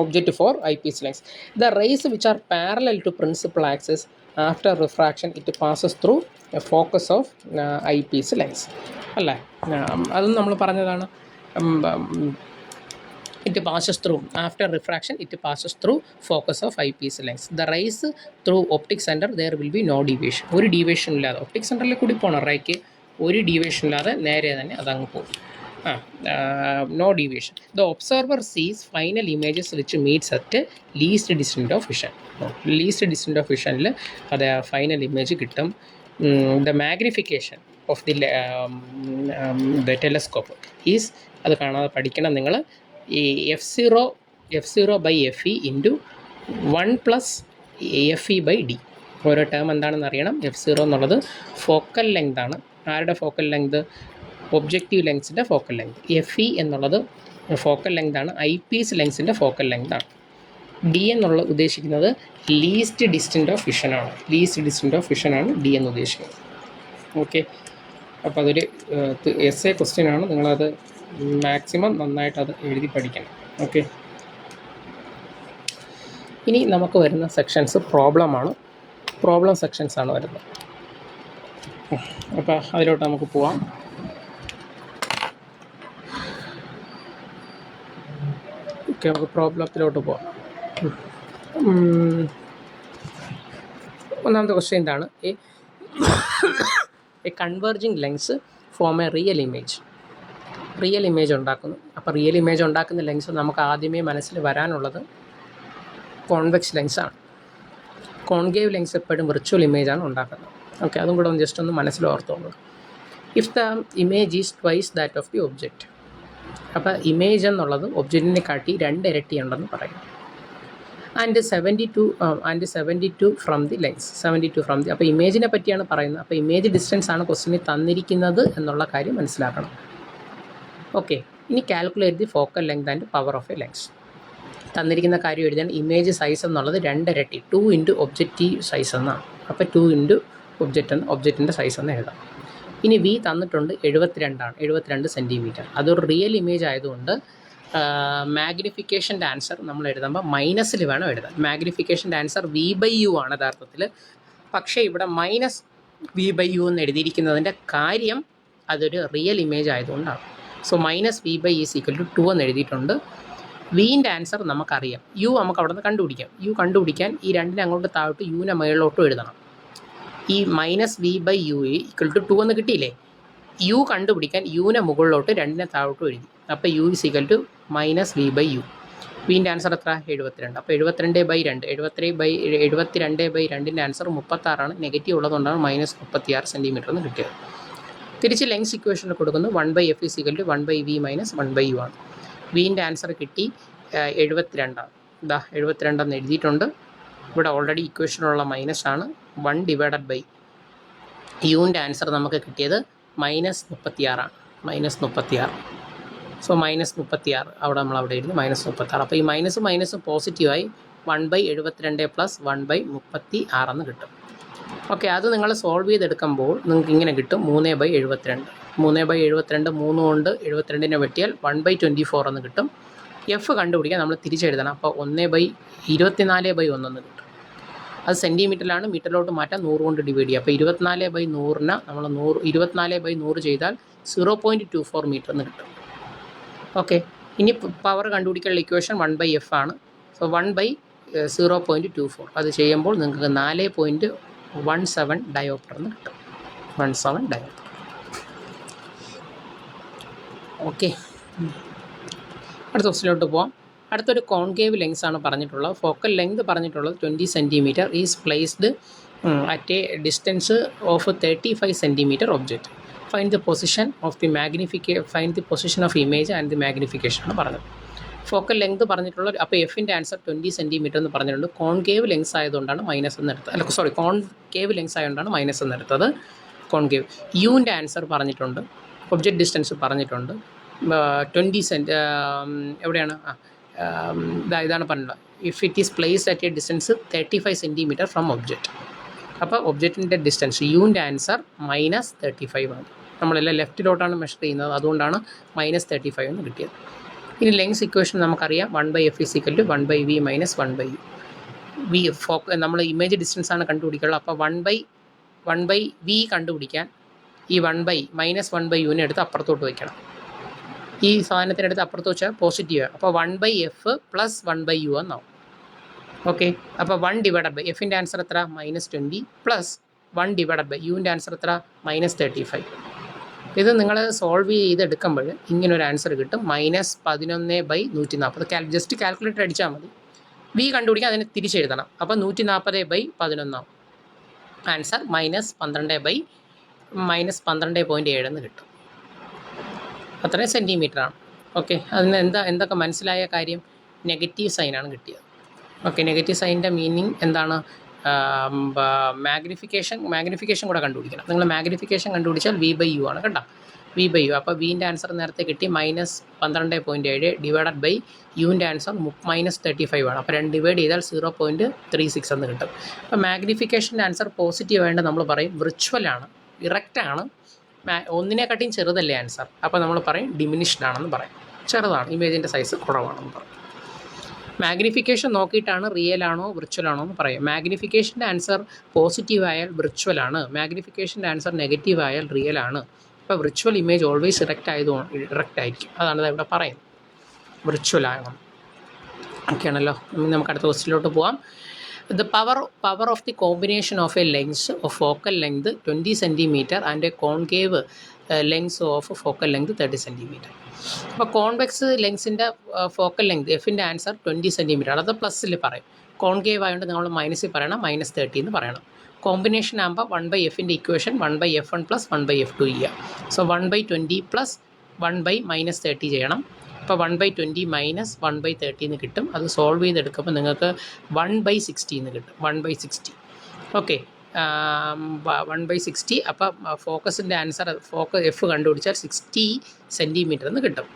object for eye piece lens. The rays which are parallel to principal axis after refraction it passes through a focus of eye piece lens അല്ലേ? അതും നമ്മൾ പറഞ്ഞതാണ്. it passes through after refraction, it passes through focus of eyepiece lens. The rays through optic center, there will be no deviation. ഒരു ഡീവിയേഷൻ ഇല്ലാതെ ഒപ്റ്റിക് സെൻറ്ററിൽ കൂടി പോകണം റേക്ക്, ഒരു ഡീവിയേഷൻ ഇല്ലാതെ നേരെ തന്നെ അതങ്ങ് പോകും. no deviation. The observer sees final images which meets at least distant of vision. least distant of visionൽ അത് ഫൈനൽ ഇമേജ് കിട്ടും. the magnification of the telescope is അത് കാണാതെ പഠിക്കണം നിങ്ങൾ. ഈ F0 by FE into 1 plus FE by D. ഓരോ ടേം എന്താണെന്ന് അറിയണം. F0 എന്നുള്ളത് ഫോക്കൽ ലെങ്ത് ആണ്. ആരുടെ ഫോക്കൽ ലെങ്ത്? ഒബ്ജക്റ്റീവ് ലെങ്സിൻ്റെ ഫോക്കൽ ലെങ്ത്. FE എന്നുള്ളത് ഫോക്കൽ ലെങ്ത് ആണ്, ഐ പീസ് ലെങ്സിൻ്റെ ഫോക്കൽ ലെങ്ത് ആണ്. ഡി എന്നുള്ള ഉദ്ദേശിക്കുന്നത് ലീസ്റ്റ് ഡിസ്റ്റൻറ്റ് ഓഫ് വിഷനാണ്. ഡി എന്ന് ഉദ്ദേശിക്കുന്നത്. ഓക്കെ, അപ്പോൾ അതൊരു എസ് എ ക്വസ്റ്റ്യൻ ആണ്. നിങ്ങളത് മാക്സിമം നന്നായിട്ട് അത് എഴുതി പഠിക്കണം. ഓക്കെ, ഇനി നമുക്ക് വരുന്ന സെക്ഷൻസ് പ്രോബ്ലം സെക്ഷൻസ് ആണ് വരുന്നത്. അപ്പോൾ അതിലോട്ട് നമുക്ക് പോവാം. ഓക്കെ, നമുക്ക് പ്രോബ്ലത്തിലോട്ട് പോവാം. ഒന്നാമത്തെ ക്വസ്റ്റ്യൻ എന്താണ്? A converging lengths form A real image ഉണ്ടാക്കുന്നു. അപ്പോൾ റിയൽ ഇമേജ് ഉണ്ടാക്കുന്ന ലെങ്സ് നമുക്ക് ആദ്യമേ മനസ്സിൽ വരാനുള്ളത് കോൺവെക്സ് ലെങ്സാണ്. കോൺകേവ് ലെങ്സ് എപ്പോഴും വിർച്വൽ ഇമേജാണ് ഉണ്ടാക്കുന്നത്. ഓക്കെ, അതും കൂടെ ജസ്റ്റ് ഒന്ന് മനസ്സിൽ ഓർത്തോളൂ. If the image is twice that of the object. അപ്പോൾ ഇമേജ് എന്നുള്ളത് ഒബ്ജക്റ്റിനെ കാട്ടി 2 ഇരട്ടി ഉണ്ടെന്ന് പറയും. And 72 from the lens. 72 from the. അപ്പോൾ ഇമേജിനെ പറ്റിയാണ് പറയുന്നത്. അപ്പോൾ ഇമേജ് ഡിസ്റ്റൻസ് ആണ് ക്വസ്റ്റ്യനിൽ തന്നിരിക്കുന്നത് എന്നുള്ള കാര്യം മനസ്സിലാക്കണം. ഓക്കെ, ഇനി calculate the focal length and power of a lengths. തന്നിരിക്കുന്ന കാര്യം എഴുതാൻ ഇമേജ് സൈസ് എന്നുള്ളത് 2 ഇരട്ടി, 2 ഇൻറ്റു ഒബ്ജക്റ്റീവ് സൈസ് എന്നാണ്. അപ്പോൾ 2 ഇൻറ്റു ഒബ്ജക്റ്റിൻ്റെ സൈസ് എന്ന് എഴുതാം. ഇനി വി തന്നിട്ടുണ്ട് 72 സെൻറ്റിമീറ്റർ. അതൊരു റിയൽ ഇമേജ് ആയതുകൊണ്ട് മാഗ്നിഫിക്കേഷൻ്റെ ആൻസർ നമ്മൾ എഴുതുമ്പോൾ മൈനസിൽ വേണം എഴുതാൻ. മാഗ്നിഫിക്കേഷൻ്റെ ആൻസർ V/U ആണ് യഥാർത്ഥത്തിൽ. പക്ഷേ ഇവിടെ -V/U എന്ന് എഴുതിയിരിക്കുന്നതിൻ്റെ കാര്യം അതൊരു റിയൽ ഇമേജ് ആയതുകൊണ്ടാണ്. സോ -V/E = 2 എന്ന് എഴുതിയിട്ടുണ്ട്. വീൻ്റെ ആൻസർ നമുക്കറിയാം. യു നമുക്ക് അവിടെ നിന്ന് കണ്ടുപിടിക്കാം. യു കണ്ടുപിടിക്കാൻ ഈ 2 അങ്ങോട്ട് താഴോട്ട് യുവിനെ മുകളിലോട്ടും എഴുതണം. ഈ -V/U = 2 എന്ന് കിട്ടിയില്ലേ? യു കണ്ടുപിടിക്കാൻ യുവിനെ മുകളിലോട്ട് 2നെ താഴോട്ടും എഴുതി. അപ്പോൾ U = -V/U. വീൻ്റെ ആൻസർ എത്ര? 72. അപ്പോൾ 72/2. 72/2ൻ്റെ ആൻസർ 36ആണ്. നെഗറ്റീവ് ഉള്ളതുകൊണ്ടാണ് -36 സെൻറ്റിമീറ്റർ എന്ന് കിട്ടിയത്. തിരിച്ച് ലെങ്സ് ഇക്വേഷനിൽ കൊടുക്കുന്നു. 1/F = 1/V - 1/U ആണ്. വീൻ്റെ ആൻസർ കിട്ടി 72 ആണ്. 72 എന്ന് എഴുതിയിട്ടുണ്ട്. ഇവിടെ ഓൾറെഡി ഇക്വേഷനുള്ള മൈനസാണ്. 1/, യുവിൻ്റെ ആൻസർ നമുക്ക് കിട്ടിയത് -36 ആണ്. -36. സോ -36 അവിടെ എഴുതി -36. അപ്പോൾ ഈ മൈനസും പോസിറ്റീവായി 1/72 + 1/36 എന്ന് കിട്ടും. ഓക്കെ, അത് നിങ്ങൾ സോൾവ് ചെയ്തെടുക്കുമ്പോൾ നിങ്ങൾക്ക് ഇങ്ങനെ കിട്ടും. 3/72. 3/72 3 കൊണ്ട് 72നെ വെട്ടിയാൽ 1/24 എന്ന് കിട്ടും. എഫ് കണ്ടുപിടിക്കാൻ നമ്മൾ തിരിച്ചെഴുതണം. അപ്പോൾ 1/24/1 എന്ന് കിട്ടും. അത് സെൻറ്റിമീറ്ററിലാണ്. മീറ്ററിലോട്ട് മാറ്റാൻ 100 കൊണ്ട് ഡിവൈഡ് ചെയ്യുക. അപ്പോൾ 24/100നെ നമ്മൾ 24/100 ചെയ്താൽ 0.24 മീറ്റർ എന്ന് കിട്ടും. ഓക്കെ, ഇനി പവർ കണ്ടുപിടിക്കാനുള്ള ഇക്വേഷൻ 1/F ആണ്. സോ 1/0.24. അത് ചെയ്യുമ്പോൾ നിങ്ങൾക്ക് 4.17 ഡയോപ്റ്റർ എന്ന് കിട്ടും. 17 ഡയോപ്റ്റർ. ഓക്കെ, അടുത്ത ക്വസ്റ്റിലോട്ട് പോവാം. അടുത്തൊരു കോൺകേവ് ലെങ്സ് ആണ് പറഞ്ഞിട്ടുള്ളത്. ഫോക്കൽ ലെങ്ത് പറഞ്ഞിട്ടുള്ളത് 20 centimetre is placed at A distance of 35 centimetre object. Find the position of image and the magnification ആണ് പറഞ്ഞത്. ഫോക്കൽ ലെങ്ത് പറഞ്ഞിട്ടുള്ളത്. അപ്പോൾ എഫിൻ്റെ ആൻസർ 20 സെൻറ്റിമീറ്റർ എന്ന് പറഞ്ഞിട്ടുണ്ട്. കോൺകേവ് ലെങ്സ് ആയതുകൊണ്ടാണ് മൈനസ് എന്ന് എടുത്തത്. കോൺകേവ് ലെങ്സ് ആയതുകൊണ്ടാണ് മൈനസ് എന്ന് എടുത്തത്. കോൺകേവ്. യുവിൻ്റെ ആൻസർ പറഞ്ഞിട്ടുണ്ട്. ഒബ്ജക്റ്റ് ഡിസ്റ്റൻസ് പറഞ്ഞിട്ടുണ്ട്. 20 എവിടെയാണ്? ഇതാണ് പറഞ്ഞത്. If it is placed at A distance 35 centimetre from object. അപ്പോൾ ഒബ്ജക്റ്റിൻ്റെ ഡിസ്റ്റൻസ് യുവിൻ്റെ ആൻസർ -35 ആണ്. നമ്മളെല്ലാം ലെഫ്റ്റിലോട്ടാണ് മെഷർ ചെയ്യുന്നത്, അതുകൊണ്ടാണ് -35 എന്ന് കിട്ടിയത്. ഇനി ലെങ്സ് ഇക്വേഷൻ നമുക്കറിയാം. 1/F = 1/V - 1/U. നമ്മൾ ഇമേജ് ഡിസ്റ്റൻസ് ആണ് കണ്ടുപിടിക്കുള്ളൂ. അപ്പോൾ 1/V കണ്ടുപിടിക്കാൻ ഈ -1/Uവിനെ എടുത്ത് അപ്പുറത്തോട്ട് വയ്ക്കണം. ഈ സാധനത്തിനടുത്ത് അപ്പുറത്ത് വെച്ചാൽ പോസിറ്റീവ്. അപ്പോൾ 1/F + 1/U എന്നാവും. ഓക്കെ, അപ്പോൾ 1/, എഫിൻ്റെ ആൻസർ എത്ര? -20 + 1/, യുവിൻ്റെ ആൻസർ എത്ര? -35. ഇത് നിങ്ങൾ സോൾവ് ചെയ്തെടുക്കുമ്പോൾ ഇങ്ങനൊരു ആൻസർ കിട്ടും. -11/140. ജസ്റ്റ് കാൽക്കുലേറ്റർ അടിച്ചാൽ മതി. വി കണ്ടുപിടിക്കാൻ അതിനെ തിരിച്ചെഴുതണം. അപ്പോൾ 140/11 ആവും. ആൻസർ -12/-12.7 എന്ന് കിട്ടും. അത്രയും സെൻറ്റിമീറ്ററാണ്. ഓക്കെ, അതിന് എന്തൊക്കെ മനസ്സിലായ കാര്യം? നെഗറ്റീവ് സൈനാണ് കിട്ടിയത്. ഓക്കെ, നെഗറ്റീവ് സൈനിൻ്റെ മീനിങ് എന്താണ്? മാഗ്നിഫിക്കേഷൻ കൂടെ കണ്ടുപിടിക്കണം. നിങ്ങൾ മാഗ്നിഫിക്കേഷൻ കണ്ടുപിടിച്ചാൽ V/U ആണ് കേട്ടോ. V/U. അപ്പോൾ വിൻ്റെ ആൻസർ നേരത്തെ കിട്ടി -12.7 ഡിവൈഡഡ് ബൈ യുവിൻ്റെ ആൻസർ -35 ആണ്. അപ്പോൾ 2 ഡിവൈഡ് ചെയ്താൽ 0.36 എന്ന് കിട്ടും. അപ്പോൾ മാഗ്നിഫിക്കേഷൻ്റെ ആൻസർ പോസിറ്റീവ് ആയതുകൊണ്ട് നമ്മൾ പറയും വിർച്വലാണ്, ഇറക്റ്റാണ്, ഒന്നിനെക്കാട്ടിയും ചെറുതല്ലേ ആൻസർ. അപ്പോൾ നമ്മൾ പറയും ഡിമിനിഷ്ഡ് ആണെന്ന് പറയും, ചെറുതാണ്, ഇമേജിൻ്റെ സൈസ് കുറവാണെന്ന് പറയും. മാഗ്നിഫിക്കേഷൻ നോക്കിയിട്ടാണ് റിയൽ ആണോ വിർച്വൽ ആണോ എന്ന് പറയും. മാഗ്നിഫിക്കേഷൻ്റെ ആൻസർ പോസിറ്റീവ് ആയാൽ വിർച്വൽ ആണ്, മാഗ്നിഫിക്കേഷൻ്റെ ആൻസർ നെഗറ്റീവ് ആയാൽ റിയൽ ആണ്. അപ്പോൾ വിർച്വൽ ഇമേജ് ഓൾവേസ് ഇറക്റ്റ് ആയിരിക്കും. അതാണ് ഇവിടെ പറയുന്നത്, വിർച്വൽ ആകണം. ഓക്കെ ആണല്ലോ. നമുക്ക് അടുത്ത ക്വസ്റ്റിലോട്ട് പോവാം. The power of the combination of a lens of focal length 20 cm and a concave length of focal length 30 cm. അപ്പോൾ കോൺവെക്സ് ലെങ്സിൻ്റെ ഫോക്കൽ ലെങ്ത് എഫിൻ്റെ ആൻസർ 20 cm ആണ്. അത് പ്ലസ്സിൽ പറയും. കോൺകേവ് ആയതുകൊണ്ട് നമ്മൾ മൈനസിൽ പറയണം, -30 എന്ന് പറയണം. കോമ്പിനേഷൻ ആകുമ്പോൾ 1/Fൻ്റെ ഇക്വേഷൻ 1/F1 + 1/F2 ചെയ്യുക. സോ 1/20 + 1/-30 ചെയ്യണം. അപ്പോൾ 1/20 - 1/30 എന്ന് കിട്ടും. അത് സോൾവ് ചെയ്തെടുക്കുമ്പോൾ നിങ്ങൾക്ക് 1/60 എന്ന് കിട്ടും. 1/60. ഓക്കെ, 1/60. അപ്പോൾ ഫോക്കസിൻ്റെ ആൻസർ എഫ് കണ്ടുപിടിച്ചാൽ 60 സെൻറ്റിമീറ്റർ എന്ന് കിട്ടും.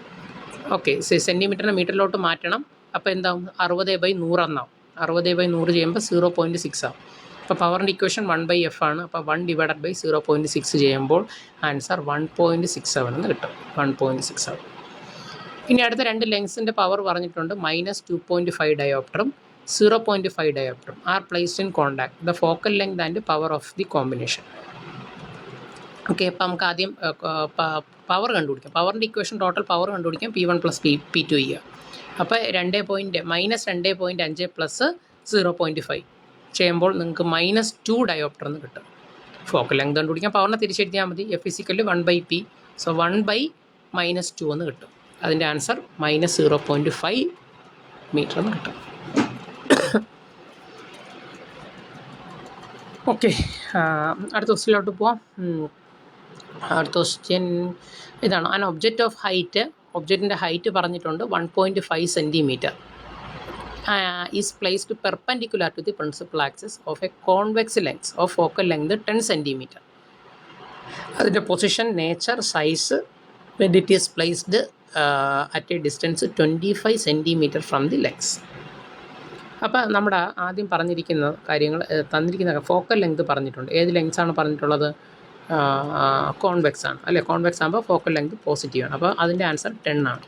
ഓക്കെ, സെൻറ്റിമീറ്ററിനെ മീറ്ററിലോട്ട് മാറ്റണം. അപ്പോൾ എന്താവും? 60/100 എന്നാവും. 60/100 ചെയ്യുമ്പോൾ 0.6 ആവും. അപ്പോൾ പവറിൻ്റെ ഇക്വേഷൻ 1/F ആണ്. അപ്പോൾ 1 ഡിവൈഡഡ് ബൈ 0.6 ചെയ്യുമ്പോൾ ആൻസർ 1.67 എന്ന് കിട്ടും. 1.67. ഇനി അടുത്ത 2 ലെങ്സിൻ്റെ പവർ പറഞ്ഞിട്ടുണ്ട്. -2.5 ഡയോപ്റ്ററും 0.5 ഡയോപ്റ്ററും are placed in contact. The focal length and power of the combination. Okay, അപ്പോൾ നമുക്ക് ആദ്യം പവർ കണ്ടുപിടിക്കാം. പവറിൻ്റെ ഇക്വേഷൻ ടോട്ടൽ പവർ കണ്ടുപിടിക്കാം. P1 + P2 ചെയ്യുക. അപ്പോൾ -2.5 + 0.5 ചെയ്യുമ്പോൾ നിങ്ങൾക്ക് -2 ഡയോപ്റ്റർ എന്ന് കിട്ടും. ഫോക്കൽ ലെങ്ത് കണ്ടുപിടിക്കാം. പവറിനെ തിരിച്ചെഴുതിയാൽ മതി. F = 1/P. സോ 1/-2 എന്ന് കിട്ടും. അതിൻ്റെ ആൻസർ -0.5 മീറ്റർ എന്ന് കിട്ടും. ഓക്കെ, അടുത്ത ക്വസ്റ്റ്യനിലോട്ട് പോവാം. അടുത്ത ക്വസ്റ്റ്യൻ ഇതാണ്. ആൻ ഒബ്ജക്റ്റിൻ്റെ ഹൈറ്റ് പറഞ്ഞിട്ടുണ്ട് 1.5 centimetre is placed perpendicular to the principal axis of a convex length of focal length 10 centimetre. അതിൻ്റെ position, nature, size, when it is placed at a distance 25 centimeter from the legs. അപ്പോൾ നമ്മുടെ ആദ്യം പറഞ്ഞിരിക്കുന്ന കാര്യങ്ങൾ തന്നിരിക്കുന്ന ഫോക്കൽ ലെങ്ത് പറഞ്ഞിട്ടുണ്ട്. ഏത് ലെങ്ത്സാണ് പറഞ്ഞിട്ടുള്ളത്? കോൺവെക്സ് ആണ് അല്ലേ. കോൺവെക്സ് ആകുമ്പോൾ ഫോക്കൽ ലെങ്ത് പോസിറ്റീവ് ആണ്. അപ്പോൾ അതിൻ്റെ ആൻസർ 10 ആണ്.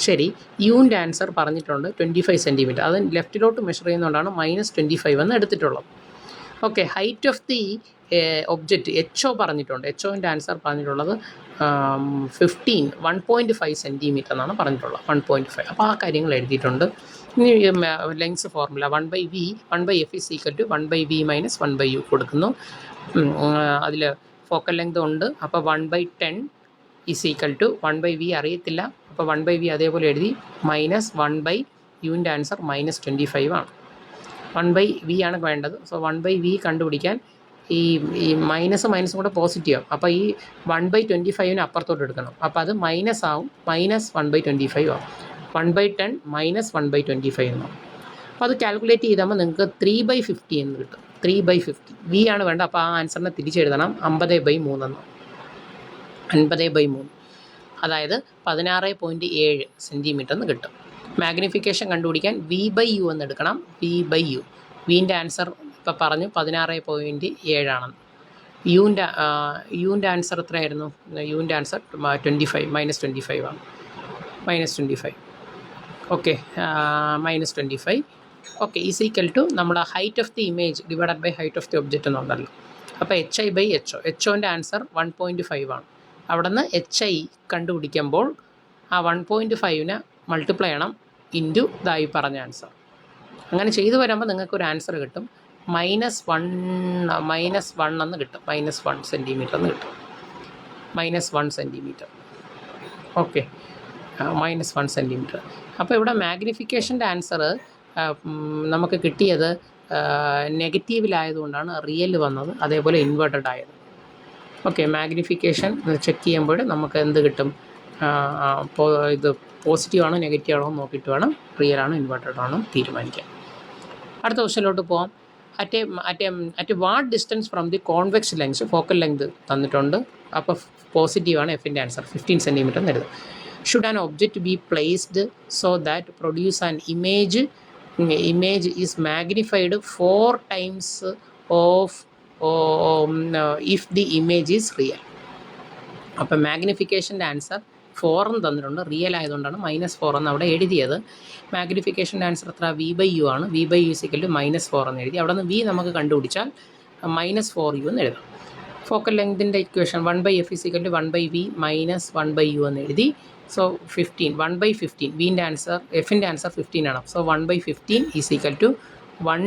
ശരി, യുവിൻ്റെ ആൻസർ പറഞ്ഞിട്ടുണ്ട് 25 സെൻറ്റിമീറ്റർ. അത് ലെഫ്റ്റിലോട്ട് മെഷർ ചെയ്യുന്നതുകൊണ്ടാണ് -25 എന്ന് എടുത്തിട്ടുള്ളത്. Okay, height of the object HO പറഞ്ഞിട്ടുണ്ട്. HOൻ്റെ ആൻസർ പറഞ്ഞിട്ടുള്ളത് 1.5 സെൻറ്റിമീറ്റർ എന്നാണ് പറഞ്ഞിട്ടുള്ളത്. 1.5. അപ്പോൾ ആ കാര്യങ്ങൾ എഴുതിയിട്ടുണ്ട്. ഇനി lens formula 1/F = 1/V - 1/U കൊടുക്കുന്നു. അതിൽ ഫോക്കൽ ലെങ്ത് ഉണ്ട്. അപ്പോൾ 1/10 = 1/V അറിയത്തില്ല. അപ്പോൾ 1/V അതേപോലെ എഴുതി. -1/Uൻ്റെ ആൻസർ -25 ആണ്. 1/V ആണ് വേണ്ടത്. സോ 1/V കണ്ടുപിടിക്കാൻ ഈ മൈനസും കൂടെ പോസിറ്റീവ് ആവും. അപ്പോൾ ഈ 1/25 അപ്പുറത്തോട്ട് എടുക്കണം. അപ്പോൾ അത് മൈനസ് ആവും. -1/25 ആവും. 1/10 - 1/25 എന്നാവും. അപ്പോൾ അത് കാൽക്കുലേറ്റ് ചെയ്താൽ നിങ്ങൾക്ക് 3/50 എന്ന് കിട്ടും. 3/50. V ആണ് വേണ്ടത്. അപ്പോൾ ആ ആൻസറിനെ തിരിച്ചെഴുതണം. 50/3 എന്നാവും. 50/3 അതായത് 16.7 സെൻറ്റിമീറ്റർ എന്ന് കിട്ടും. മാഗ്നിഫിക്കേഷൻ കണ്ടുപിടിക്കാൻ V/U എന്ന് എടുക്കണം. V/U. വിൻ്റെ ആൻസർ ഇപ്പോൾ പറഞ്ഞു 16.7 ആണെന്ന്. യുവിൻ്റെ ആൻസർ എത്രയായിരുന്നു? യുവിൻ്റെ ആൻസർ 25 -25 ആണ്. -25. ഓക്കെ, -25. ഓക്കെ, = നമ്മുടെ height of the image divided by height of the object എന്നുണ്ടല്ലോ. അപ്പോൾ HI/HO. HOൻ്റെ ആൻസർ 1.5 ആണ്. അവിടെ നിന്ന് HI കണ്ടുപിടിക്കുമ്പോൾ ആ 1.5നെ മൾട്ടിപ്ലൈ ചെയ്യണം ഇൻറ്റു ഇതായി പറഞ്ഞ ആൻസർ. അങ്ങനെ ചെയ്തു വരുമ്പോൾ നിങ്ങൾക്കൊരു ആൻസർ കിട്ടും. -1 എന്ന് കിട്ടും. -1 സെൻറ്റിമീറ്റർ എന്ന് കിട്ടും. -1 സെൻറ്റിമീറ്റർ. Okay, -1 centimetre. അപ്പോൾ ഇവിടെ മാഗ്നിഫിക്കേഷൻ്റെ ആൻസർ നമുക്ക് കിട്ടിയത് നെഗറ്റീവിലായതുകൊണ്ടാണ് റിയൽ വന്നത്, അതേപോലെ ഇൻവേർട്ടഡ് ആയത്. ഓക്കെ, മാഗ്നിഫിക്കേഷൻ ചെക്ക് ചെയ്യുമ്പോൾ നമുക്ക് എന്ത് കിട്ടും? ഇത് പോസിറ്റീവ് ആണോ നെഗറ്റീവ് ആണോ നോക്കിയിട്ട് വേണം റിയൽ ആണോ ഇൻവേർട്ടഡ് ആണോ തീരുമാനിക്കാം. അടുത്ത ക്വസ്റ്റ്യനിലോട്ട് പോകാം. At what distance from the convex lengths focal length തന്നിട്ടുണ്ട്. അപ്പോൾ പോസിറ്റീവാണ് എഫിൻ്റെ ആൻസർ, 15 സെൻറ്റിമീറ്റർ എന്ന് എഴുതും. Should an object B placed so that produce an image is magnified 4 times of if the image is real. അപ്പം മാഗ്നിഫിക്കേഷൻ്റെ ആൻസർ 4 എന്ന് തന്നിട്ടുണ്ട്. റിയൽ ആയതുകൊണ്ടാണ് -4 എന്ന് അവിടെ എഴുതിയത്. മാഗ്നിഫിക്കേഷൻ്റെ ആൻസർ എത്ര? V/U ആണ്. V/U = -4 എന്ന് എഴുതി. അവിടെ നിന്ന് V നമുക്ക് കണ്ടുപിടിച്ചാൽ -4U എന്ന് എഴുതാം. Focal ലെങ്തിൻ്റെ equation 1/F = 1/V - 1/U എന്ന് എഴുതി. സോ 15, 1/15. വിൻ്റെ ആൻസർ, എഫിൻ്റെ ആൻസർ 15 ആണ്. സോ 1/15 = 1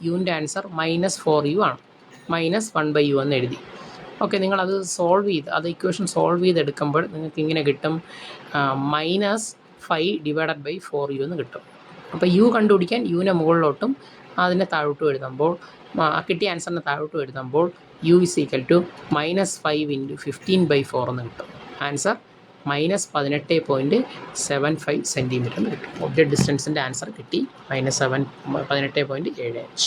യുവിൻ്റെ ആൻസർ -4U ആണ്. -1/U എന്ന് എഴുതി. ഓക്കെ, നിങ്ങളത് സോൾവ് ചെയ്ത് ഇക്വേഷൻ സോൾവ് ചെയ്തെടുക്കുമ്പോൾ നിങ്ങൾക്ക് ഇങ്ങനെ കിട്ടും, -5/4U എന്ന് കിട്ടും. അപ്പോൾ യു കണ്ടുപിടിക്കാൻ യുവിനെ മുകളിലോട്ടും അതിനെ താഴോട്ടും എഴുതുമ്പോൾ, കിട്ടിയ ആൻസറിനെ താഴോട്ടും എഴുതുമ്പോൾ U = -5 × 15/4 എന്ന് കിട്ടും. ആൻസർ -18.75 സെൻറ്റിമീറ്റർ എന്ന് കിട്ടും. ഒബ്ജക്റ്റ് ഡിസ്റ്റൻസിൻ്റെ ആൻസർ കിട്ടി, -18.75.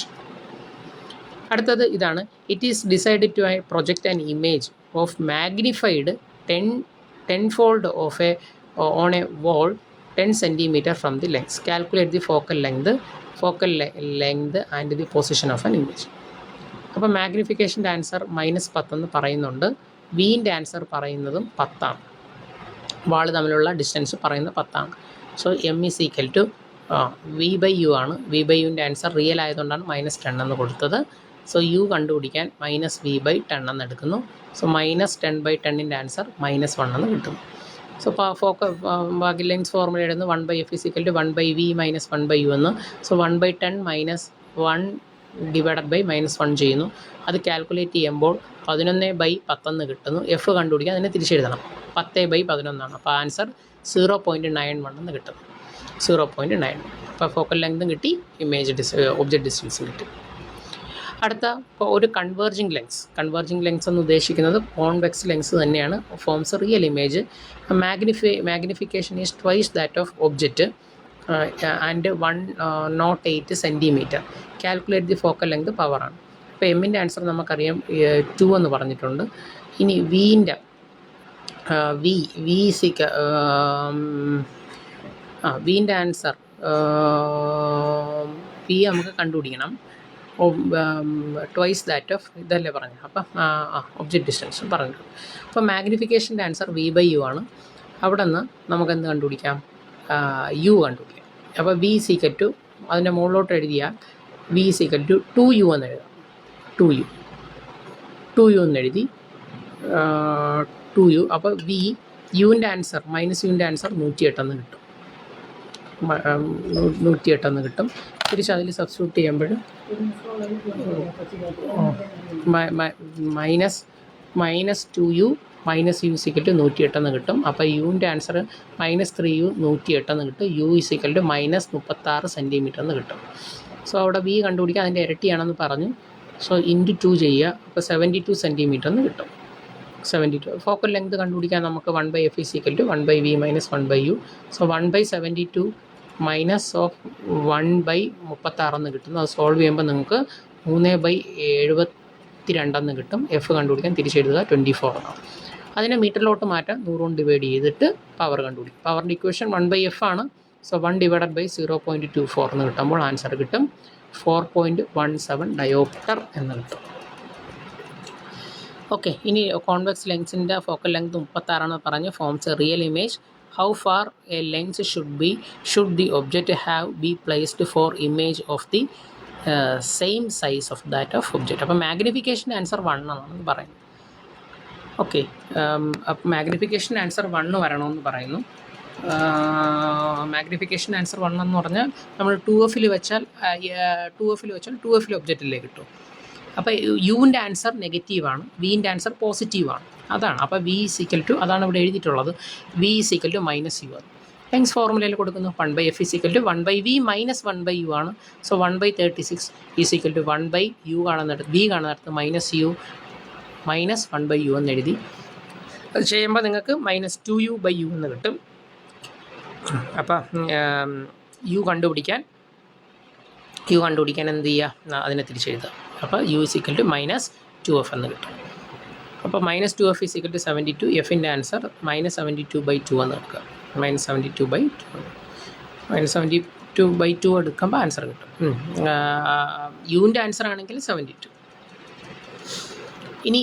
അടുത്തത് ഇതാണ്. It is decided to project an image of magnified 10-fold of on a wall 10 centimetre from the length. Calculate the focal length and the position of an image. അപ്പോൾ മാഗ്നിഫിക്കേഷൻ്റെ ആൻസർ -10 എന്ന് പറയുന്നുണ്ട്. വിൻ്റെ ആൻസർ പറയുന്നതും 10 ആണ്. വാൾ തമ്മിലുള്ള ഡിസ്റ്റൻസ് പറയുന്നത് 10 ആണ്. സോ M = V/U ആണ്. V/Uൻ്റെ ആൻസർ റിയൽ ആയതുകൊണ്ടാണ് -10 എന്ന് കൊടുത്തത്. സോ U കണ്ടുപിടിക്കാൻ -V/10 എന്ന് എടുക്കുന്നു. സോ -10/10ൻ്റെ ആൻസർ -1 എന്ന് കിട്ടും. സോ ബാക്കി ലെങ്ത് ഫോർമുല എഴുതുന്നു. 1/F = 1/V - 1/U എന്ന്. സോ 1/10 - 1 /-1 ചെയ്യുന്നു. അത് കാൽക്കുലേറ്റ് ചെയ്യുമ്പോൾ 11/10 എന്ന് കിട്ടുന്നു. എഫ് കണ്ടുപിടിക്കാൻ അതിനെ തിരിച്ചെഴുതണം. 10/11 ആണ്. അപ്പോൾ ആൻസർ 0.91 എന്ന് കിട്ടും. 0.91. അപ്പോൾ ഫോക്കൽ ലെങ്തും കിട്ടി, ഒബ്ജക്റ്റ് ഡിസ്റ്റൻസും കിട്ടി. അടുത്ത ഒരു കൺവേർജിങ് ലെങ്സ് എന്ന് ഉദ്ദേശിക്കുന്നത് കോൺവെക്സ് ലെങ്സ് തന്നെയാണ്. Forms real image. Magnification is twice that of object and 108 centimetre. Calculate the focal length പവറാണ്. അപ്പോൾ എമ്മിൻ്റെ ആൻസർ നമുക്കറിയാം 2 എന്ന് പറഞ്ഞിട്ടുണ്ട്. ഇനി വിൻ്റെ വിൻ്റെ ആൻസർ വി നമുക്ക് കണ്ടുപിടിക്കണം. ട്വൈസ് ദാറ്റ് ഓഫ് ഇതല്ലേ പറഞ്ഞു. അപ്പം ഒബ്ജക്റ്റ് ഡിസ്റ്റൻസ് പറഞ്ഞിട്ടുണ്ട്. അപ്പോൾ മാഗ്നിഫിക്കേഷൻ്റെ ആൻസർ V/U ആണ്. അവിടെ നിന്ന് നമുക്കെന്ത് കണ്ടുപിടിക്കാം? U കണ്ടുപിടിക്കാം. അപ്പോൾ V = അതിൻ്റെ മുകളിലോട്ട് എഴുതിയാൽ V = 2U എന്ന് എഴുതാം. 2U എന്ന് എഴുതി 2U. അപ്പോൾ യുവിൻ്റെ ആൻസർ -Uൻ്റെ ആൻസർ 108 എന്ന് കിട്ടും. 108 എന്ന് കിട്ടും. തിരിച്ച് അതിൽ സബ്സ്റ്റിറ്റ്യൂട്ട് ചെയ്യുമ്പോൾ -2U - U = 108 എന്ന് കിട്ടും. അപ്പോൾ യുവിൻ്റെ ആൻസർ -3U 108 എന്ന് കിട്ടും. U = -36 സെൻറ്റിമീറ്റർ എന്ന് കിട്ടും. സോ അവിടെ V കണ്ടുപിടിക്കുക, അതിൻ്റെ ഇരട്ടിയാണെന്ന് പറഞ്ഞു. സോ × 2 ചെയ്യുക. അപ്പോൾ 72 സെൻറ്റിമീറ്റർ എന്ന് കിട്ടും. 72. ഫോക്കൽ ലെങ്ത് കണ്ടുപിടിക്കാൻ നമുക്ക് 1/F = 1/V - 1/U. സോ 1/72 -1/36 എന്ന് കിട്ടുന്നു. അത് സോൾവ് ചെയ്യുമ്പോൾ നിങ്ങൾക്ക് 3/72 എന്ന് കിട്ടും. എഫ് കണ്ടുപിടിക്കാൻ തിരിച്ചെഴുതുക 24 ആണ്. അതിനെ മീറ്ററിലോട്ട് മാറ്റാം. 100 കൊണ്ട് ഡിവൈഡ് ചെയ്തിട്ട് പവർ കണ്ടുപിടിക്കും. പവറിൻ്റെ ഇക്വേഷൻ 1/F ആണ്. സോ 1 / 0.24 എന്ന് കിട്ടുമ്പോൾ ആൻസർ കിട്ടും 4.17 ഡയോപ്റ്റർ എന്ന് കിട്ടും. ഓക്കെ, ഇനി കോൺവെക്സ് ലെങ്സിൻ്റെ ഫോക്കൽ ലെങ്ത് 36 പറഞ്ഞ് forms real image. How far a lens should the object have be placed for image of the same size of that of object. അപ്പോൾ മാഗ്നിഫിക്കേഷൻ്റെ ആൻസർ 1 ആണെന്ന് പറയുന്നു. ഓക്കെ, മാഗ്നിഫിക്കേഷൻ ആൻസർ 1 വരണമെന്ന് പറയുന്നു. മാഗ്നിഫിക്കേഷൻ ആൻസർ 1 എന്ന് പറഞ്ഞാൽ നമ്മൾ 2F വെച്ചാൽ 2F ഒബ്ജക്റ്റിലേക്ക് കിട്ടും. അപ്പോൾ യുവിൻ്റെ ആൻസർ നെഗറ്റീവാണ്, വിൻ്റെ ആൻസർ പോസിറ്റീവാണ്. അതാണ്. അപ്പോൾ V = അതാണ് ഇവിടെ എഴുതിയിട്ടുള്ളത്. V = -U ആണ്. ലെങ്സ് ഫോർമുലയിൽ കൊടുക്കുന്നു 1/f is equal to 1/v minus 1/u ആണ്. So 1/36 is equal to 1/u കാണുന്നിടത്ത് b കാണുന്നിടത്ത് -u മൈനസ് 1/u എന്ന് എഴുതി. അത് ചെയ്യുമ്പോൾ നിങ്ങൾക്ക് -2u/u എന്ന് കിട്ടും. അപ്പം യു കണ്ടുപിടിക്കാൻ എന്ത് ചെയ്യുക, അതിനെ തിരിച്ചെഴുതുക. അപ്പോൾ u is equal to -2f എന്ന് കിട്ടും. അപ്പോൾ -2f ഈസ് ഈക്വൽ ടു 72. എഫിൻ്റെ ആൻസർ -72/2 എന്ന് എടുക്കുക. -72/2 എടുക്കുമ്പോൾ ആൻസർ കിട്ടും. യുവിൻ്റെ ആൻസർ ആണെങ്കിൽ 72. ഇനി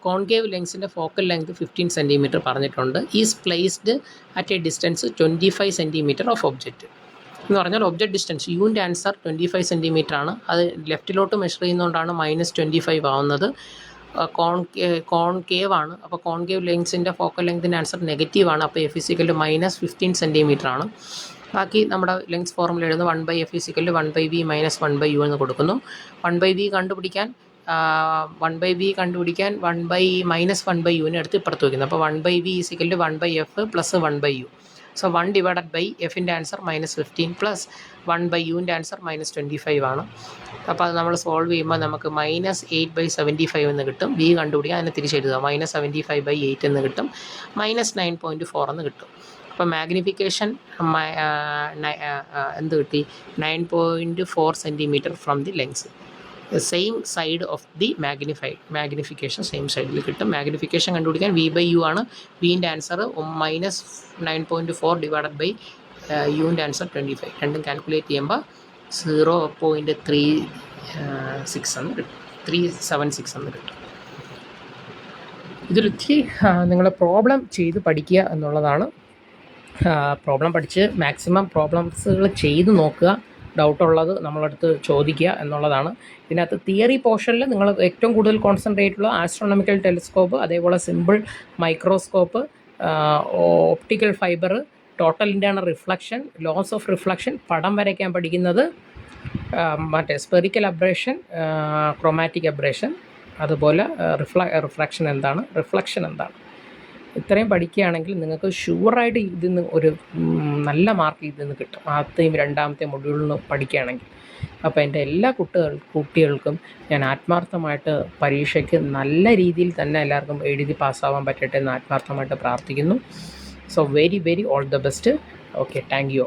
കോൺകേവ് ലെങ്സിൻ്റെ ഫോക്കൽ ലെങ്ത് 15 സെൻറ്റിമീറ്റർ പറഞ്ഞിട്ടുണ്ട്. Is placed at A distance 25 centimetre of object എന്ന് പറഞ്ഞാൽ ഒബ്ജക്റ്റ് ഡിസ്റ്റൻസ് യുവിൻ്റെ ആൻസർ 25 സെൻറ്റിമീറ്റർ ആണ്. അത് ലെഫ്റ്റിലോട്ട് മെഷർ ചെയ്യുന്നതുകൊണ്ടാണ് -25 ആവുന്നത്. കോൺകേവ് ആണ്. അപ്പോൾ കോൺകേവ് ലെങ്സിൻ്റെ ഫോക്കൽ ലെങ്തിൻ്റെ ആൻസർ നെഗറ്റീവാണ്. അപ്പോൾ എഫ് ഇസിക്കൽ ടു -15 സെൻറ്റിമീറ്റർ ആണ്. ബാക്കി നമ്മുടെ ലെങ്സ് ഫോർമുല എഴുതുന്നു 1/f is equal to 1/v minus 1/u എന്ന് കൊടുക്കുന്നു. 1/v കണ്ടുപിടിക്കാൻ 1/-1/uവിനെ എടുത്ത് ഇപ്പുറത്ത് വയ്ക്കുന്നു. അപ്പോൾ 1/v is equal to 1/f plus 1/u. So 1 divided by എഫിൻ്റെ ആൻസർ -15 പ്ലസ് 1/uവിൻ്റെ ആൻസർ -25 ആണ്. അപ്പോൾ അത് നമ്മൾ സോൾവ് ചെയ്യുമ്പോൾ നമുക്ക് -8/75 എന്ന് കിട്ടും. ബി കണ്ടുപിടിക്കുക, അതിനെ തിരിച്ചെഴുതുക. -75/8 എന്ന് കിട്ടും. -9.4 എന്ന് കിട്ടും. അപ്പോൾ മാഗ്നിഫിക്കേഷൻ എന്ത് കിട്ടി? 9.4 centimetre from the lengths. Same side of the magnification same സൈഡിൽ കിട്ടും. മാഗ്നിഫിക്കേഷൻ കണ്ടുപിടിക്കാൻ v/u ആണ്. വിൻ്റെ ആൻസർ -9.4 ഡിവൈഡഡ് ബൈ യുവിൻ്റെ ആൻസർ 25. രണ്ടും കാൽക്കുലേറ്റ് ചെയ്യുമ്പോൾ 0.376 എന്ന് കിട്ടും. 376 എന്ന് കിട്ടും. ഇതിലൊത്തിരി നിങ്ങൾ പ്രോബ്ലം ചെയ്ത് പഠിക്കുക എന്നുള്ളതാണ്. പ്രോബ്ലം പഠിച്ച് മാക്സിമം പ്രോബ്ലംസുകൾ ചെയ്ത് നോക്കുക. ഡൗട്ടുള്ളത് നമ്മളടുത്ത് ചോദിക്കുക എന്നുള്ളതാണ്. ഇതിനകത്ത് തിയറി പോർഷനിൽ നിങ്ങൾ ഏറ്റവും കൂടുതൽ കോൺസെൻട്രേറ്റ് ഉള്ള ആസ്ട്രോണമിക്കൽ ടെലിസ്കോപ്പ്, അതേപോലെ simple microscope, optical fibre, total internal reflection, laws of reflection, പടം വരയ്ക്കാൻ പഠിക്കുന്നത്, മറ്റേ സ്പെറിക്കൽ അബ്രേഷൻ, ക്രോമാറ്റിക് അബ്രേഷൻ, അതുപോലെ റിഫ്ലക്ഷൻ എന്താണ്, റിഫ്ലക്ഷൻ എന്താണ്. ഇത്രയും പഠിക്കുകയാണെങ്കിൽ നിങ്ങൾക്ക് ഷുവറായിട്ട് ഇതിൽ നിന്ന് ഒരു നല്ല മാർക്ക് ഇതിൽ നിന്ന് കിട്ടും. ആദ്യത്തെയും രണ്ടാമത്തെ മൊഡ്യൂളിൽ നിന്ന് പഠിക്കുകയാണെങ്കിൽ. അപ്പോൾ എൻ്റെ എല്ലാ കുട്ടികൾക്കും ഞാൻ ആത്മാർത്ഥമായിട്ട് പരീക്ഷയ്ക്ക് നല്ല രീതിയിൽ തന്നെ എല്ലാവർക്കും എഴുതി പാസ്സാവാൻ പറ്റട്ടെ എന്ന് ആത്മാർത്ഥമായിട്ട് പ്രാർത്ഥിക്കുന്നു. So very all the best. Okay, thank you.